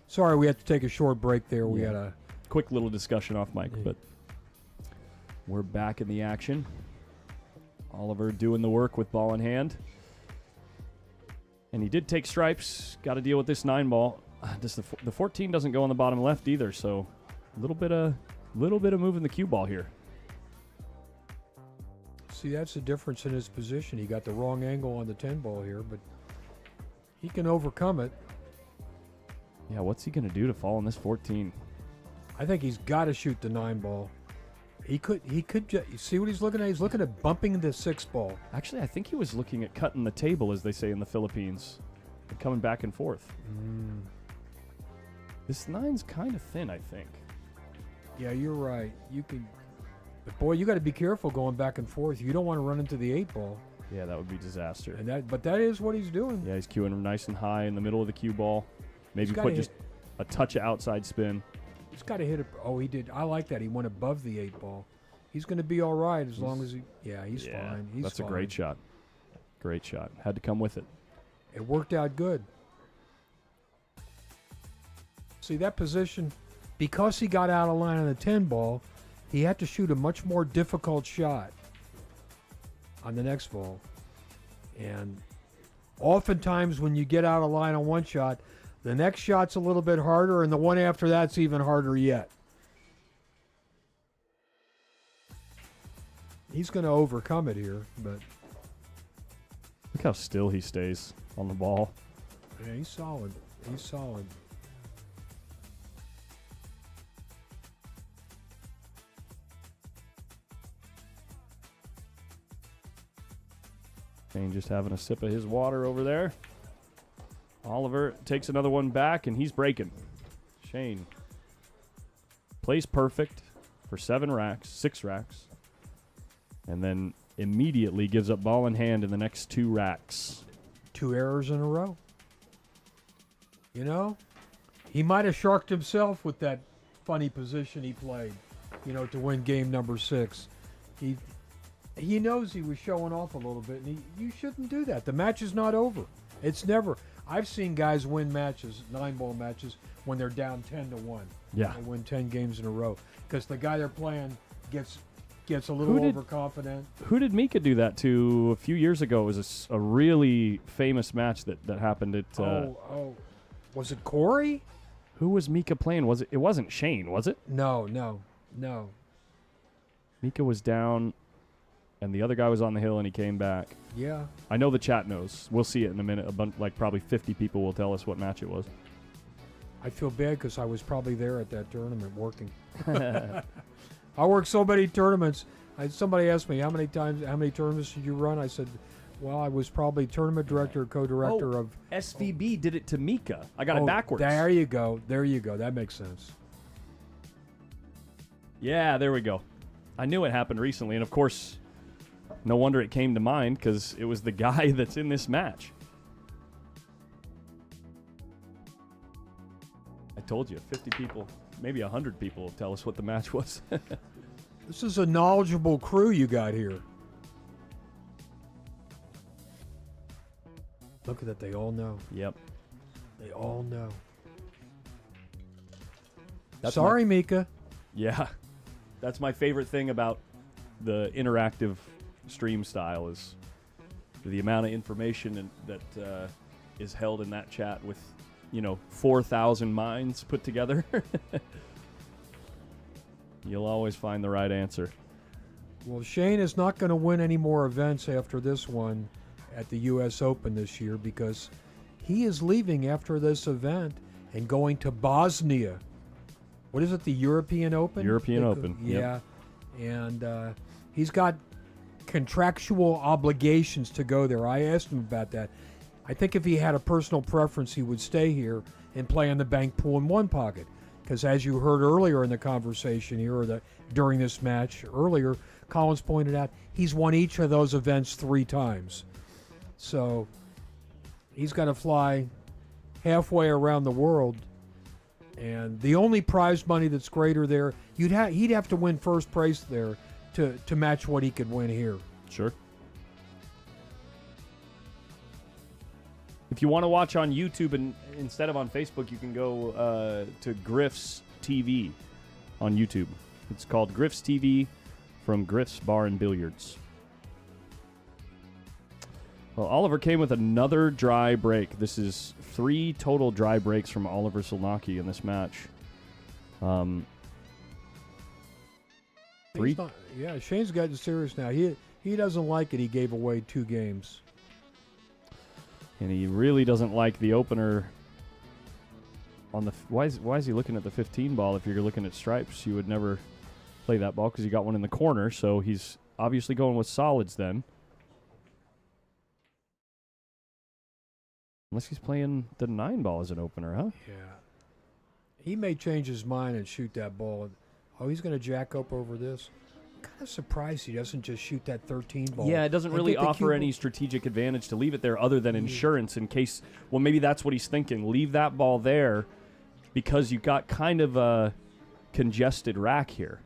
Sorry, we had to take a short break there. We Yeah. had a Quick little discussion off mic, Yeah. but we're back in the action. Oliver doing the work with ball in hand. And he did take stripes. Got to deal with this 9-ball. The 14 doesn't go on the bottom left either, so a little bit of moving the cue ball here. see that's the difference in his position. He got the wrong angle on the 10-ball here, but he can overcome it. Yeah, what's he going to do to fall on this 14? I think he's got to shoot the 9-ball. He could. You see what he's looking at? He's looking at bumping the 6-ball. Actually, I think he was looking at cutting the table, as they say in the Philippines, and coming back and forth. This 9's kind of thin, I think. Yeah, you're right. You can, but boy, you got to be careful going back and forth. You don't want to run into the 8-ball. Yeah, that would be disaster. And but that is what he's doing. Yeah, he's cueing nice and high in the middle of the cue ball. Maybe put just a touch of outside spin. He's got to hit it. Oh, he did. I like that. He went above the 8-ball. He's going to be all right as long as he. Yeah, he's fine. That's fine. a great shot. Great shot. Had to come with it. It worked out good. See that position, because he got out of line on the 10-ball, he had to shoot a much more difficult shot on the next ball. And oftentimes when you get out of line on one shot, the next shot's a little bit harder, and the one after that's even harder yet. He's going to overcome it here, but Look how still he stays on the ball. yeah, he's solid. He's solid. Shane just having a sip of his water over there. Oliver takes another one back, and he's breaking. Shane plays perfect for 6 racks, and then immediately gives up ball in hand in the next 2 racks. 2 errors in a row. You know, he might have sharked himself with that funny position he played, to win game number 6. He knows he was showing off a little bit, and you shouldn't do that. The match is not over. It's never. I've seen guys win matches, 9-ball matches, when they're down 10-1. Yeah. They win 10 games in a row because the guy they're playing gets a little overconfident. Who did Mika do that to a few years ago? It was a really famous match that happened at. Was it Corey? Who was Mika playing? It wasn't Shane, was it? No. Mika was down, and the other guy was on the hill, and he came back. Yeah. I know the chat knows. We'll see it in a minute. Probably 50 people will tell us what match it was. I feel bad because I was probably there at that tournament working. I worked so many tournaments. Somebody asked me how many tournaments did you run? I said, well, I was probably tournament director or co-director of. SVB did it to Mika. I got it backwards. There you go. That makes sense. Yeah, there we go. I knew it happened recently, and of course, no wonder it came to mind because it was the guy that's in this match. I told you, 50 people, maybe 100 people will tell us what the match was. This is a knowledgeable crew you got here. Look at that. They all know. Yep. They all know. Sorry, Mika. Yeah. That's my favorite thing about the interactive stream style is the amount of information that is held in that chat with, 4,000 minds put together. You'll always find the right answer. Well, Shane is not going to win any more events after this one at the U.S. Open this year because he is leaving after this event and going to Bosnia. What is it, the European Open? European Open, yeah. Yep. And he's got contractual obligations to go there. I asked him about that. I think if he had a personal preference, he would stay here and play in the bank pool in one pocket. Because as you heard earlier in the conversation here, or during this match earlier, Collins pointed out he's won each of those events 3 times. So he's got to fly halfway around the world. And the only prize money that's greater there, he'd have to win first place there to match what he could win here. Sure. If you want to watch on YouTube and instead of on Facebook, you can go to Griff's TV on YouTube. It's called Griff's TV from Griff's Bar and Billiards. Well, Oliver came with another dry break. This is 3 total dry breaks from Oliver Szolnoki in this match. Shane's gotten serious now. He doesn't like it. He gave away 2 games. And he really doesn't like the opener on the... Why is he looking at the 15 ball? If you're looking at stripes, you would never play that ball because he got one in the corner. So he's obviously going with solids then. Unless he's playing the 9 ball as an opener, huh? Yeah. He may change his mind and shoot that ball. Oh, he's going to jack up over this. I'm kind of surprised he doesn't just shoot that 13 ball. Yeah, it doesn't really offer any strategic advantage to leave it there other than insurance in case... Well, maybe that's what he's thinking. Leave that ball there because you've got kind of a congested rack here.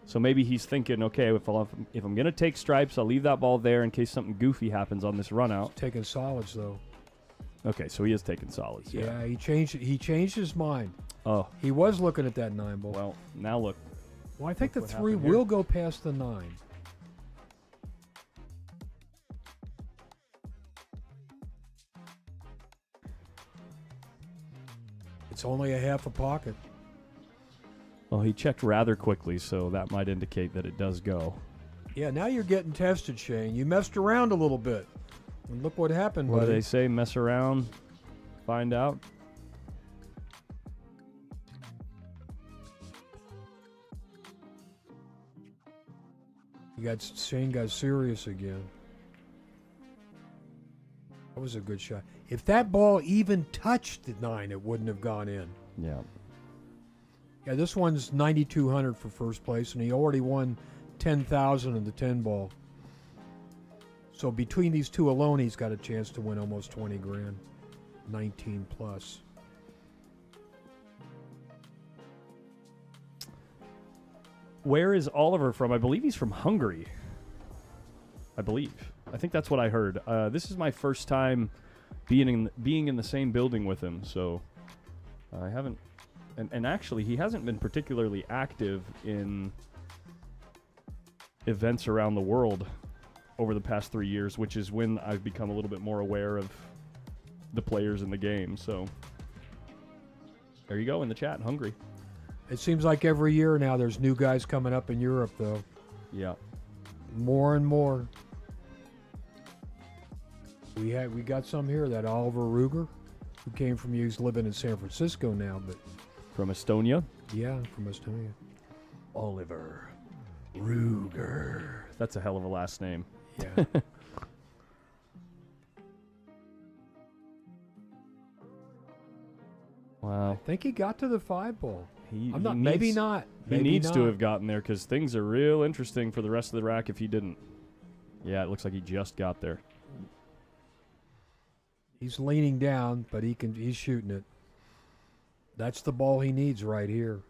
So maybe he's thinking, okay, if I'm going to take stripes, I'll leave that ball there in case something goofy happens on this run out. He's taking solids, though. Okay, so he is taking solids. Yeah, he changed his mind. Oh. He was looking at that 9 ball. Well, now look. Well, I think the 3 will go past the 9. It's only a half a pocket. Well, he checked rather quickly, so that might indicate that it does go. Yeah, now you're getting tested, Shane. You messed around a little bit. And look what happened, What do buddy. they say? Mess around, find out. Shane got serious again. was a good shot. If that ball even touched the 9, it wouldn't have gone in. Yeah. Yeah, this one's $9,200 for first place, and he already won $10,000 in the 10 ball. So between these two alone, he's got a chance to win almost 20 grand, 19 plus. Where is Oliver from? I believe he's from Hungary. I think that's what I heard. This is my first time being in the same building with him, so I haven't. And actually, he hasn't been particularly active in events around the world over the past 3 years, which is when I've become a little bit more aware of the players in the game. So there you go in the chat, Hungary. It seems like every year now there's new guys coming up in Europe, though. Yeah. More and more. We got some here. That Oliver Ruger, who came from he's living in San Francisco now, but From Estonia. yeah, from Estonia. Oliver Ruger. That's a hell of a last name. Yeah. Wow. I think he got to the 5 ball. I'm not. He Maybe needs- not. He Maybe needs to not. have gotten there because things are real interesting for the rest of the rack if he didn't. Yeah, it looks like he just got there. He's leaning down, but he's shooting it. That's the ball he needs right here.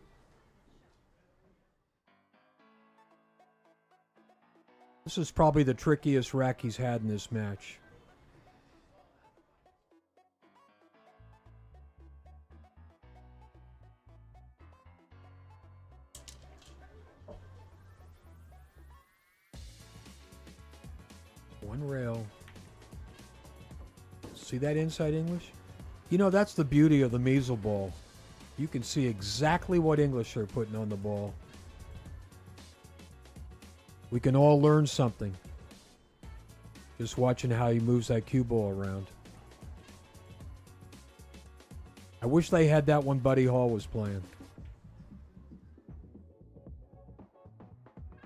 This is probably the trickiest rack he's had in this match. One rail. See that inside English? You know, that's the beauty of the measle ball. You can see exactly what English they're putting on the ball. We can all learn something just watching how he moves that cue ball around. I wish they had that when Buddy Hall was playing.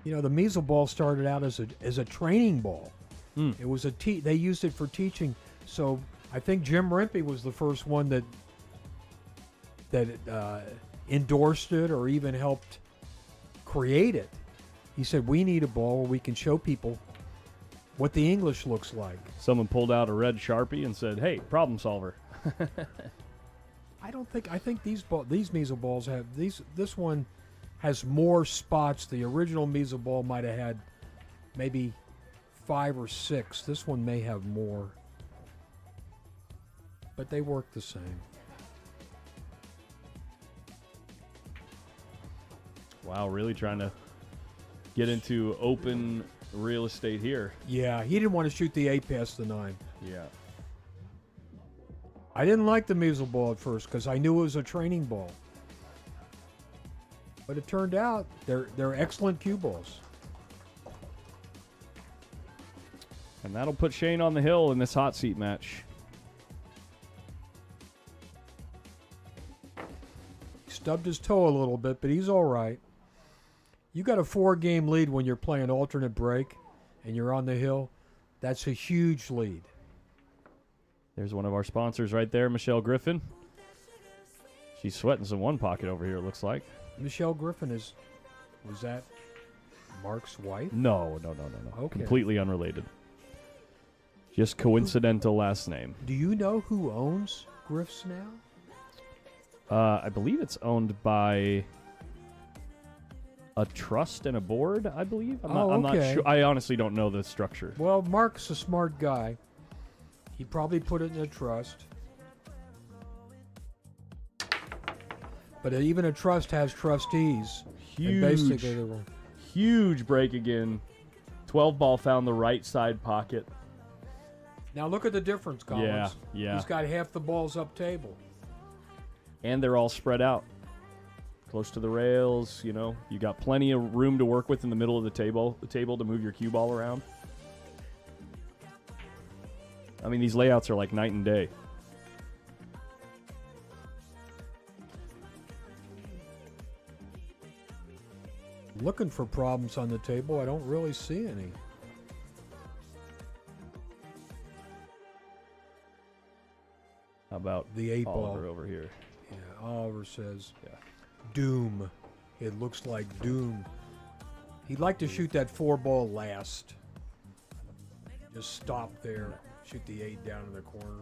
You know, the measle ball started out as a training ball. It was they used it for teaching. So I think Jim Rempe was the first one that endorsed it or even helped create it. He said, we need a ball where we can show people what the English looks like. Someone pulled out a red Sharpie and said, hey, problem solver. I think these measle balls have this one has more spots. The original measle ball might have had maybe 5 or 6. This one may have more. But they work the same. Wow, really trying to get into open real estate here. Yeah, he didn't want to shoot the 8 past the 9. Yeah. I didn't like the measle ball at first because I knew it was a training ball. But it turned out they're excellent cue balls. And that'll put Shane on the hill in this hot seat match. He stubbed his toe a little bit, but he's all right. You got a 4-game lead when you're playing alternate break and you're on the hill. That's a huge lead. There's one of our sponsors right there, Michelle Griffin. She's sweating some one pocket over here, it looks like. Michelle Griffin was that Mark's wife? No. Okay. Completely unrelated. Just coincidental last name. Do you know who owns Griff's now? I believe it's owned by a trust and a board, I believe. I'm not okay. sure. I honestly don't know the structure. Well, Mark's a smart guy. He probably put it in a trust. But even a trust has trustees. And basically they were Huge break again. 12 ball found the right side pocket. Now look at the difference, Collins. Yeah. He's got half the balls up table. And they're all spread out. Close to the rails, you know. You got plenty of room to work with in the middle of the table to move your cue ball around. I mean, these layouts are like night and day. Looking for problems on the table. I don't really see any. about The 8 ball. Oliver over here? Yeah, Oliver says, Yeah. Doom. It looks like doom. He'd like to shoot that 4 ball last. Just stop there. Shoot the 8 down in the corner.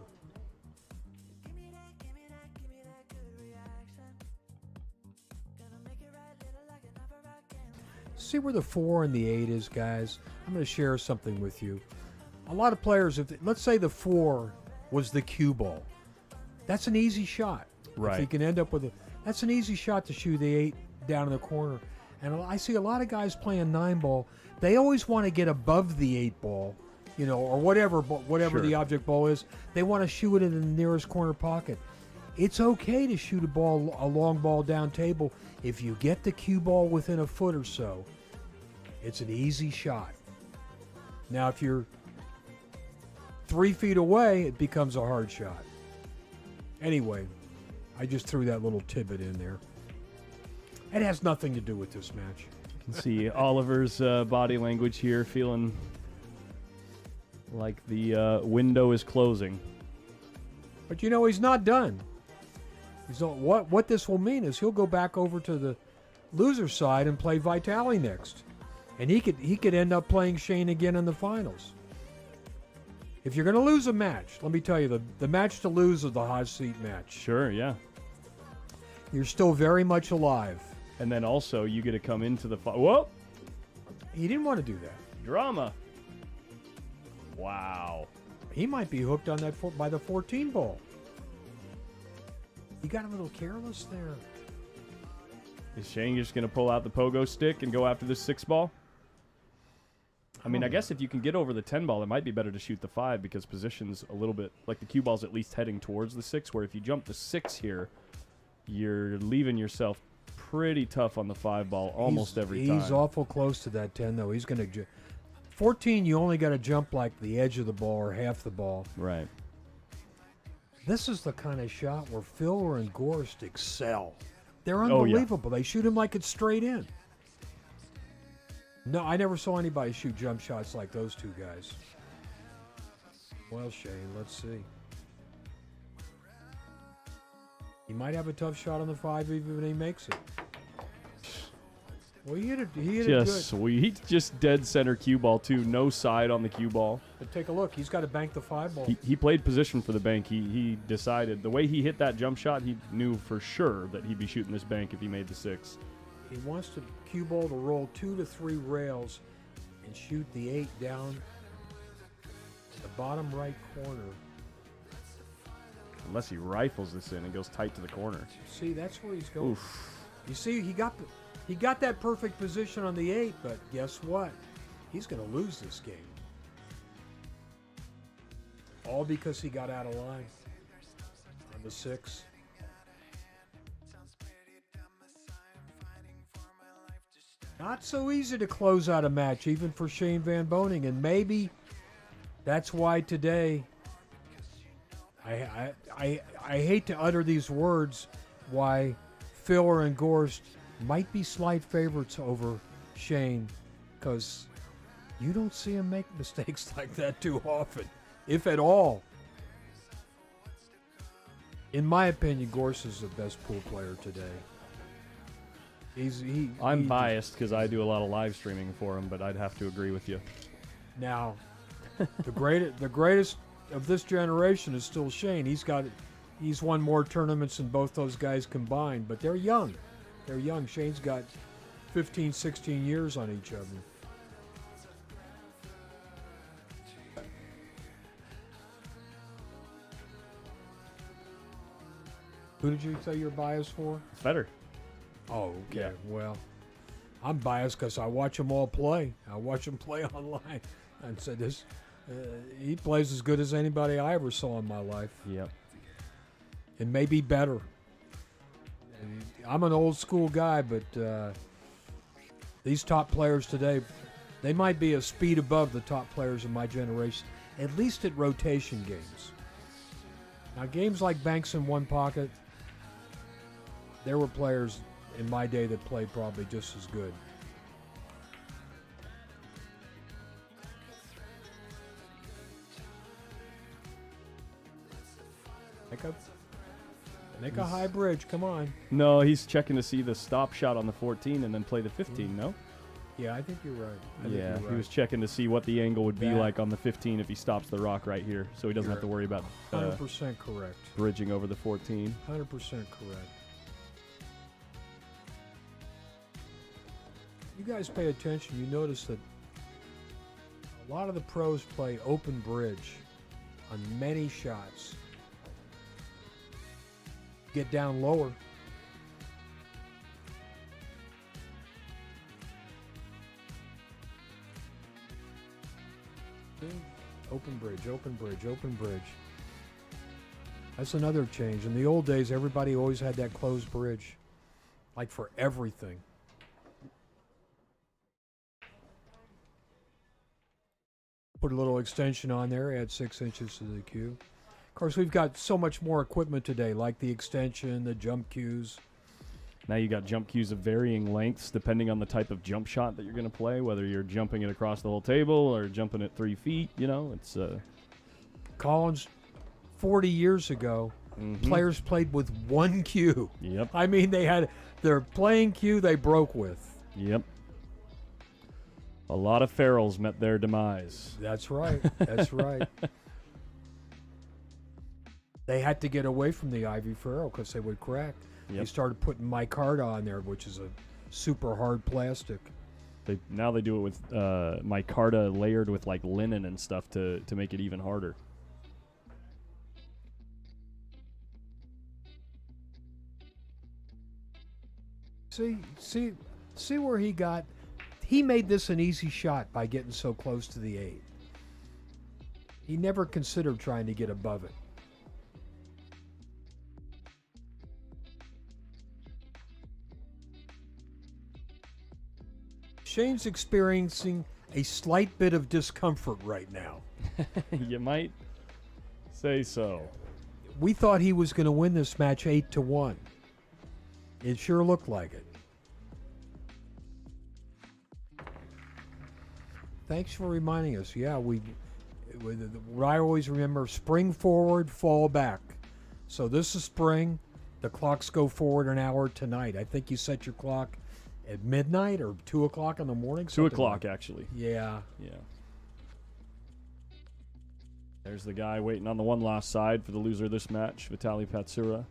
See where the 4 and the 8 is, guys? I'm going to share something with you. A lot of players, let's say the 4 was the cue ball. That's an easy shot. Right. If you can end up with that's an easy shot to shoot the 8 down in the corner. And I see a lot of guys playing 9 ball. They always want to get above the 8 ball, or whatever Sure. the object ball is. They want to shoot it in the nearest corner pocket. It's okay to shoot a long ball down table if you get the cue ball within a foot or so. It's an easy shot. Now, if you're 3 feet away, it becomes a hard shot. Anyway, I just threw that little tidbit in there. It has nothing to do with this match. You can see Oliver's body language here, feeling like the window is closing. But he's not done. What this will mean is he'll go back over to the loser side and play Vitali next. And he could end up playing Shane again in the finals. If you're going to lose a match, let me tell you, the match to lose is the hot seat match. Sure, yeah. You're still very much alive. And then also you get to come into the whoa! He didn't want to do that. Drama. Wow. He might be hooked on that by the 14 ball. He got a little careless there. Is Shane just going to pull out the pogo stick and go after this 6 ball? I mean, I guess if you can get over the 10 ball, it might be better to shoot the 5 because position's a little bit, like the cue ball's at least heading towards the 6, where if you jump the 6 here, you're leaving yourself pretty tough on the 5 ball almost every time. He's awful close to that 10, though. He's going to 14, you only got to jump like the edge of the ball or half the ball. Right. This is the kind of shot where Filler and Gorst excel. They're Oh, yeah. unbelievable. They shoot him like it's straight in. No, I never saw anybody shoot jump shots like those two guys. Well, Shane, let's see. He might have a tough shot on the 5 even when he makes it. Well, he hit it good. Sweet. Just dead center cue ball, too. No side on the cue ball. But take a look. He's got to bank the 5 ball. He played position for the bank. He decided, the way he hit that jump shot, he knew for sure that he'd be shooting this bank if he made the 6. He wants the cue ball to roll 2 to 3 rails and shoot the 8 down the bottom right corner. Unless he rifles this in and goes tight to the corner. See, that's where he's going. Oof. You see, he got that perfect position on the 8, but guess what? He's going to lose this game. All because he got out of line on the 6. Not so easy to close out a match, even for Shane Van Boening, and maybe that's why today, I hate to utter these words, why Filler and Gorst might be slight favorites over Shane, because you don't see him make mistakes like that too often, if at all. In my opinion, Gorst is the best pool player today. I'm biased because I do a lot of live streaming for him, but I'd have to agree with you. Now, the greatest of this generation is still Shane. He's won more tournaments than both those guys combined, but they're young. They're young. Shane's got 15, 16 years on each of them. Who did you say you're biased for? Federer. Oh, okay. Yeah. Well, I'm biased because I watch them all play. I watch them play online. And said this, he plays as good as anybody I ever saw in my life. Yep. And maybe better. And I'm an old school guy, but these top players today, they might be a speed above the top players of my generation, at least at rotation games. Now, games like Banks in one pocket, there were players in my day that played probably just as good. Make a high bridge. Come on. No, he's checking to see the stop shot on the 14 and then play the 15, no? Yeah, I think you're right. Yeah, he was checking to see what the angle would be That- like on the 15 if he stops the rock right here, so he doesn't have to worry about 100% correct. bridging over the 14. 100% correct. You guys pay attention, you notice that a lot of the pros play open bridge on many shots. Get down lower. See? Open bridge, open bridge, open bridge. That's another change. In the old days, everybody always had that closed bridge, like for everything. Put a little extension on there, add 6 inches to the cue. Of course, we've got so much more equipment today, like the extension, the jump cues. Now you got jump cues of varying lengths depending on the type of jump shot that you're going to play, whether you're jumping it across the whole table or jumping it 3 feet, you know, it's... Collins, 40 years ago, players played with one cue. Yep. I mean, they had their playing cue they broke with. Yep. A lot of ferrules met their demise. That's right. That's right. They had to get away from the Ivy ferrule because they would crack. Yep. They started putting micarta on there, which is a super hard plastic. Now they do it with micarta layered with like linen and stuff to make it even harder. See where he got. He made this an easy shot by getting so close to the 8. He never considered trying to get above it. Shane's experiencing a slight bit of discomfort right now. You might say so. We thought he was going to win this match 8-1. It sure looked like it. Thanks for reminding us. Yeah, what I always remember, spring forward, fall back. So this is spring. The clocks go forward an hour tonight. I think you set your clock at midnight or 2 o'clock in the morning. 2 o'clock, actually. Yeah. Yeah. There's the guy waiting on the one last side for the loser of this match, Vitaly Patsura.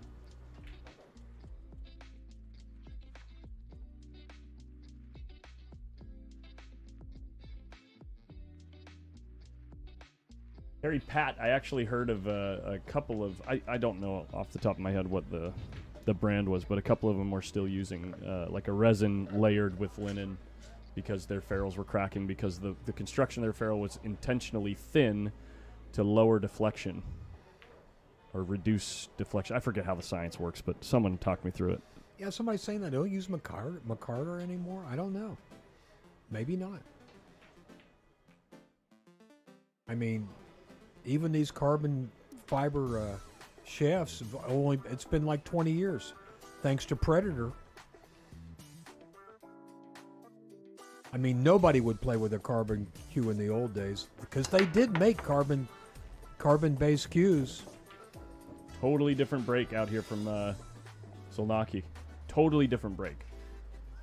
Harry Pat, I actually heard of a couple of, I don't know off the top of my head what the brand was, but a couple of them were still using like a resin layered with linen because their ferrules were cracking because the construction of their ferrule was intentionally thin to lower deflection or reduce deflection. I forget how the science works, but someone talked me through it. Yeah, somebody's saying they don't use micarta anymore. I don't know. Maybe not. I mean, even these carbon fiber shafts, it's been like 20 years, thanks to Predator. I mean, nobody would play with a carbon cue in the old days because they did make carbon-based cues. Totally different break out here from Szolnoki. Totally different break.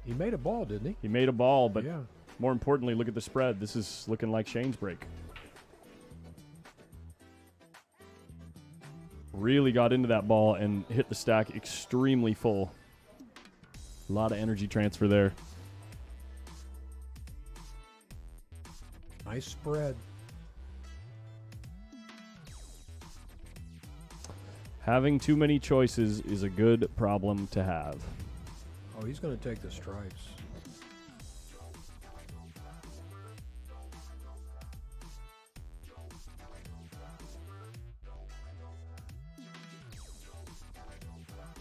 He made a ball, didn't he? He made a ball, but yeah. More importantly, look at the spread. This is looking like Shane's break. Really got into that ball and hit the stack extremely full. A lot of energy transfer there. Nice spread. Having too many choices is a good problem to have. Oh, he's going to take the stripes.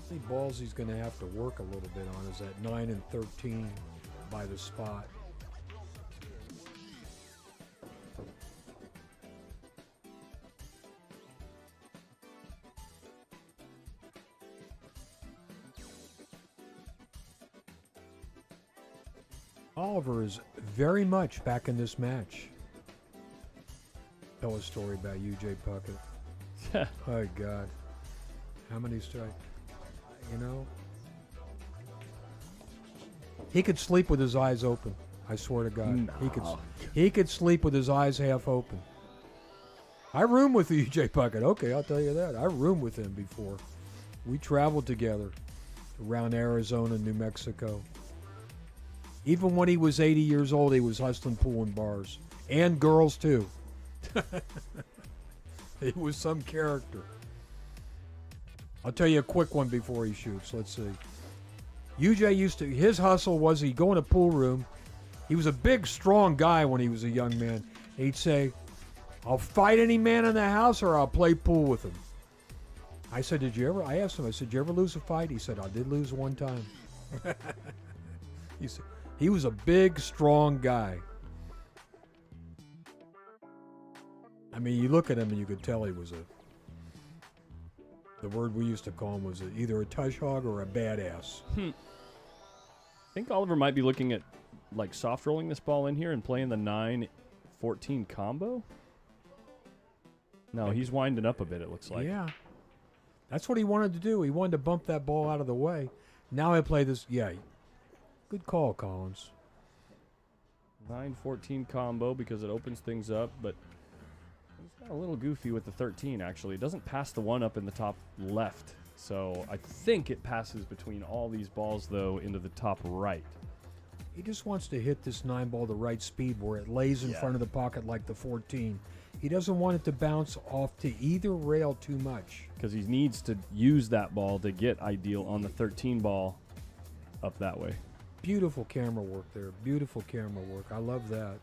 The balls he's going to have to work a little bit on is that 9 and 13 by the spot. Oliver is very much back in this match. Tell a story about you, Jay Puckett. Oh, God. How many strikes? you know. He could sleep with his eyes open. I swear to God. No. He could sleep with his eyes half open. I roomed with UJ Puckett. Okay, I'll tell you that. I roomed with him before. We traveled together around Arizona, New Mexico. Even when he was 80 years old, he was hustling pool and bars. And girls, too. He was some character. I'll tell you a quick one before he shoots. Let's see. UJ his hustle was he'd go in a pool room. He was a big, strong guy when he was a young man. He'd say, I'll fight any man in the house or I'll play pool with him. I said, I asked him, did you ever lose a fight? He said, I did lose one time. He was a big, strong guy. I mean, you look at him and you could tell he was the word we used to call him was either a tush hog or a badass. I think Oliver might be looking at like soft rolling this ball in here and playing the 9-14 combo. No, he's winding up a bit, it looks like. Yeah. That's what he wanted to do. He wanted to bump that ball out of the way. Now I play this. Yeah. Good call, Collins. 9-14 combo because it opens things up, but he's got a little goofy with the 13, actually. It doesn't pass the one up in the top left. So I think it passes between all these balls, though, into the top right. He just wants to hit this 9 ball the right speed where it lays in front of the pocket like the 14. He doesn't want it to bounce off to either rail too much. Because he needs to use that ball to get ideal on the 13 ball up that way. Beautiful camera work there. Beautiful camera work. I love that.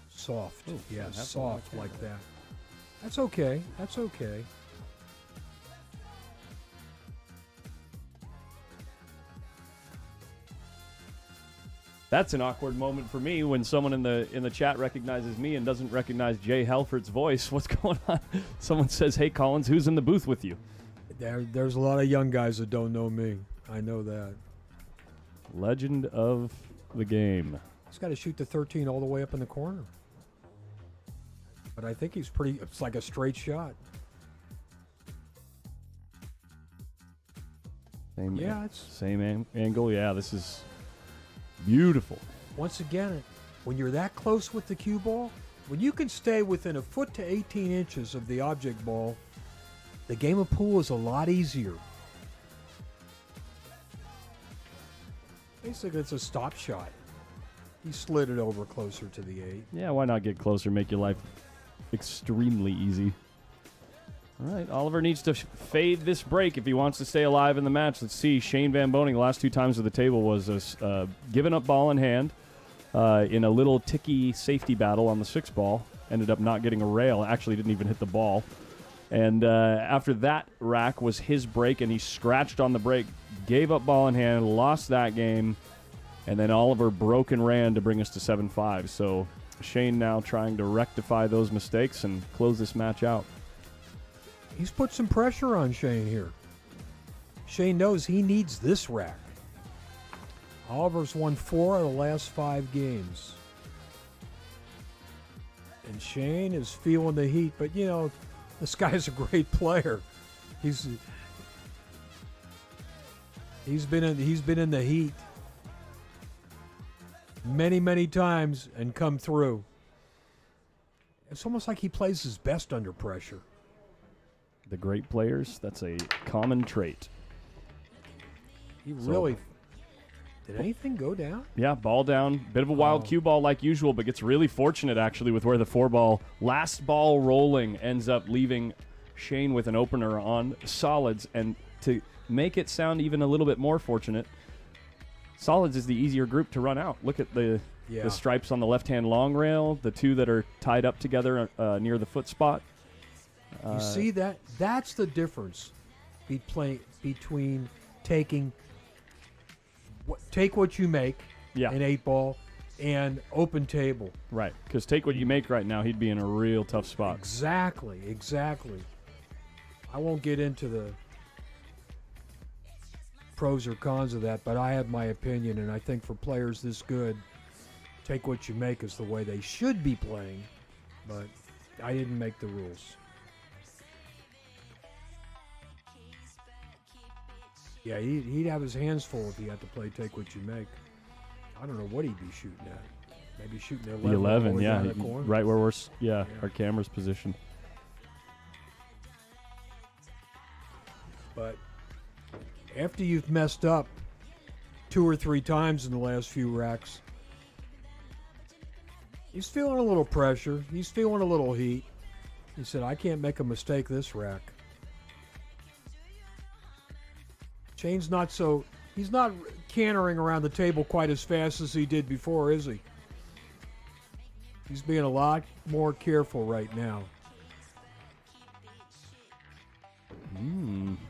Soft. Ooh, yeah, soft soft like that. That's okay. That's okay. That's an awkward moment for me when someone in the chat recognizes me and doesn't recognize Jay Helford's voice. What's going on? Someone says, "Hey, Collins, who's in the booth with you?" There's a lot of young guys that don't know me. I know that. Legend of the game. He's got to shoot the 13 all the way up in the corner. But I think it's like a straight shot. Same angle. Yeah, this is beautiful. Once again, when you're that close with the cue ball, when you can stay within a foot to 18 inches of the object ball, the game of pool is a lot easier. Basically, it's a stop shot. He slid it over closer to the 8. Yeah, why not get closer, make your life extremely easy. All right, Oliver needs to fade this break if he wants to stay alive in the match. Let's see. Shane Van Boening, the last 2 times at the table, was given up ball in hand in a little ticky safety battle on the 6 ball. Ended up not getting a rail. Actually didn't even hit the ball. And after that rack was his break, and he scratched on the break, gave up ball in hand, lost that game, and then Oliver broke and ran to bring us to 7-5. So Shane now trying to rectify those mistakes and close this match out. He's put some pressure on Shane here. Shane knows he needs this rack. Oliver's won 4 of the last 5 games. And Shane is feeling the heat, but you know, this guy's a great player. He's been in the heat many times and come through. It's almost like he plays his best under pressure. The great players, that's a common trait. Did anything go down? Yeah, ball down. Bit of a wild cue ball like usual, but gets really fortunate actually with where the 4 ball, last ball rolling, ends up leaving Shane with an opener on solids. And to make it sound even a little bit more fortunate, solids is the easier group to run out. Look at the stripes on the left-hand long rail, the 2 that are tied up together near the foot spot. You see that? That's the difference between take what you make, an 8 ball, and open table. Right, because take what you make right now, he'd be in a real tough spot. Exactly. I won't get into the pros or cons of that, but I have my opinion, and I think for players this good, take what you make is the way they should be playing, but I didn't make the rules. Yeah, he'd have his hands full if he had to play take what you make. I don't know what he'd be shooting at. Maybe shooting the 11. The 11, all the way yeah. down the corner. Right where our camera's positioned. But after you've messed up 2 or 3 times in the last few racks, he's feeling a little pressure. He's feeling a little heat. He said, I can't make a mistake this rack. Shane's not so... He's not cantering around the table quite as fast as he did before, is he? He's being a lot more careful right now.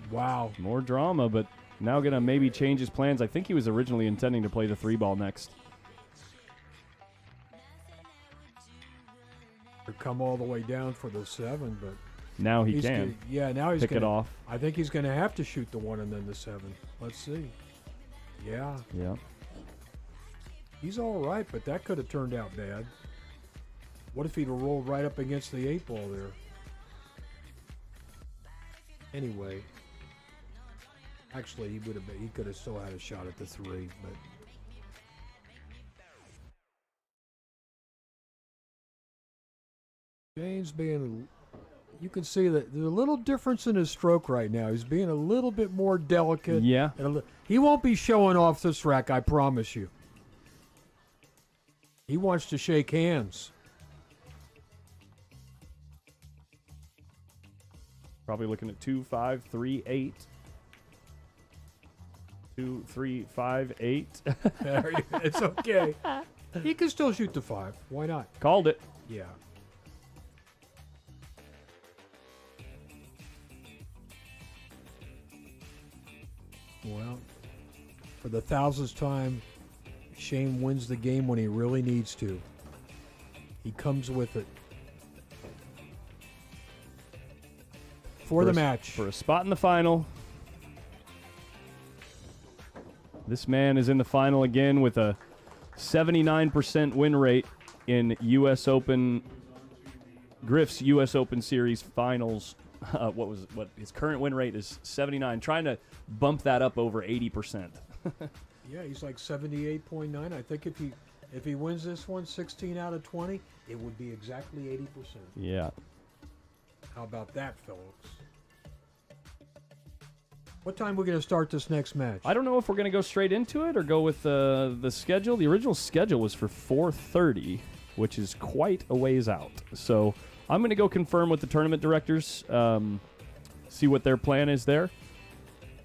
Wow. More drama, but now going to maybe change his plans. I think he was originally intending to play the 3-ball next. To come all the way down for the 7, but... Now he he's can. now he's pick gonna, it off. I think he's going to have to shoot the 1 and then the 7. Let's see. Yeah. Yeah. He's all right, but that could have turned out bad. What if he'd have rolled right up against the 8-ball there? Anyway. Actually, he could have still had a shot at the 3, but... James being... You can see that there's a little difference in his stroke right now. He's being a little bit more delicate. Yeah. He won't be showing off this rack, I promise you. He wants to shake hands. Probably looking at 2, 5, 3, 8. 2, 3, 5, 8. It's okay. He can still shoot the 5. Why not? Called it. Yeah. Well, for the 1000th time, Shane wins the game when he really needs to. He comes with it. For the match. For a spot in the final. This man is in the final again with a 79% win rate in U.S. Open, Griff's U.S. Open Series finals. What his current win rate is 79. Trying to bump that up over 80%. Yeah, he's like 78.9. I think if he wins this one, 16 out of 20, it would be exactly 80%. Yeah. How about that, fellas? What time are we going to start this next match? I don't know if we're going to go straight into it or go with the schedule. The original schedule was for 4:30, which is quite a ways out. So I'm going to go confirm with the tournament directors, see what their plan is there,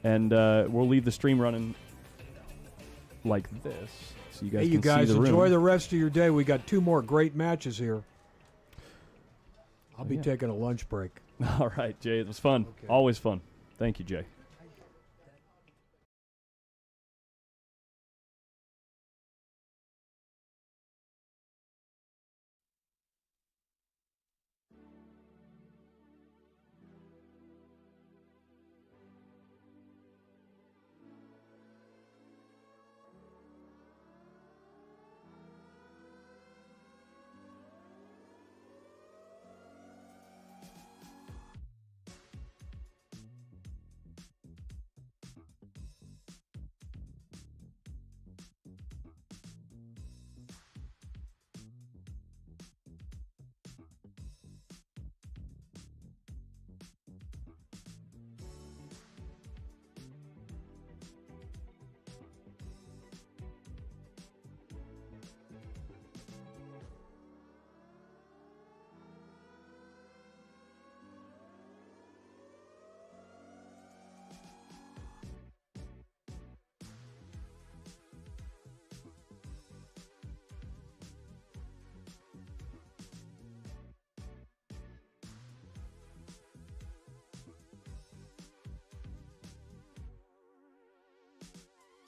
and we'll leave the stream running like this, so you guys hey, you can guys see the enjoy room. the rest of your day. We got 2 more great matches here. I'll be taking a lunch break. All right, Jay, it was fun. Okay. Always fun. Thank you, Jay.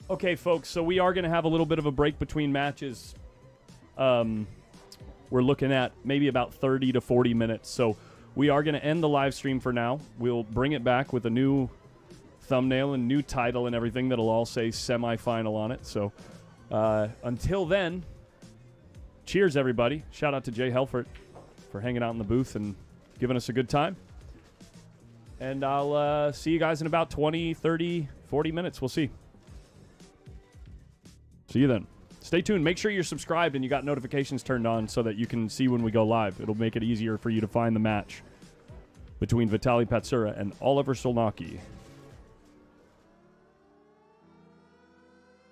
Okay, folks, so we are going to have a little bit of a break between matches. We're looking at maybe about 30 to 40 minutes. So we are going to end the live stream for now. We'll bring it back with a new thumbnail and new title and everything that'll all say semifinal on it. So until then, cheers, everybody. Shout out to Jay Helfert for hanging out in the booth and giving us a good time. And I'll see you guys in about 20, 30, 40 minutes. We'll see. See you then. Stay tuned. Make sure you're subscribed and you got notifications turned on so that you can see when we go live. It'll make it easier for you to find the match between Vitaly Patsura and Oliver Szolnoki.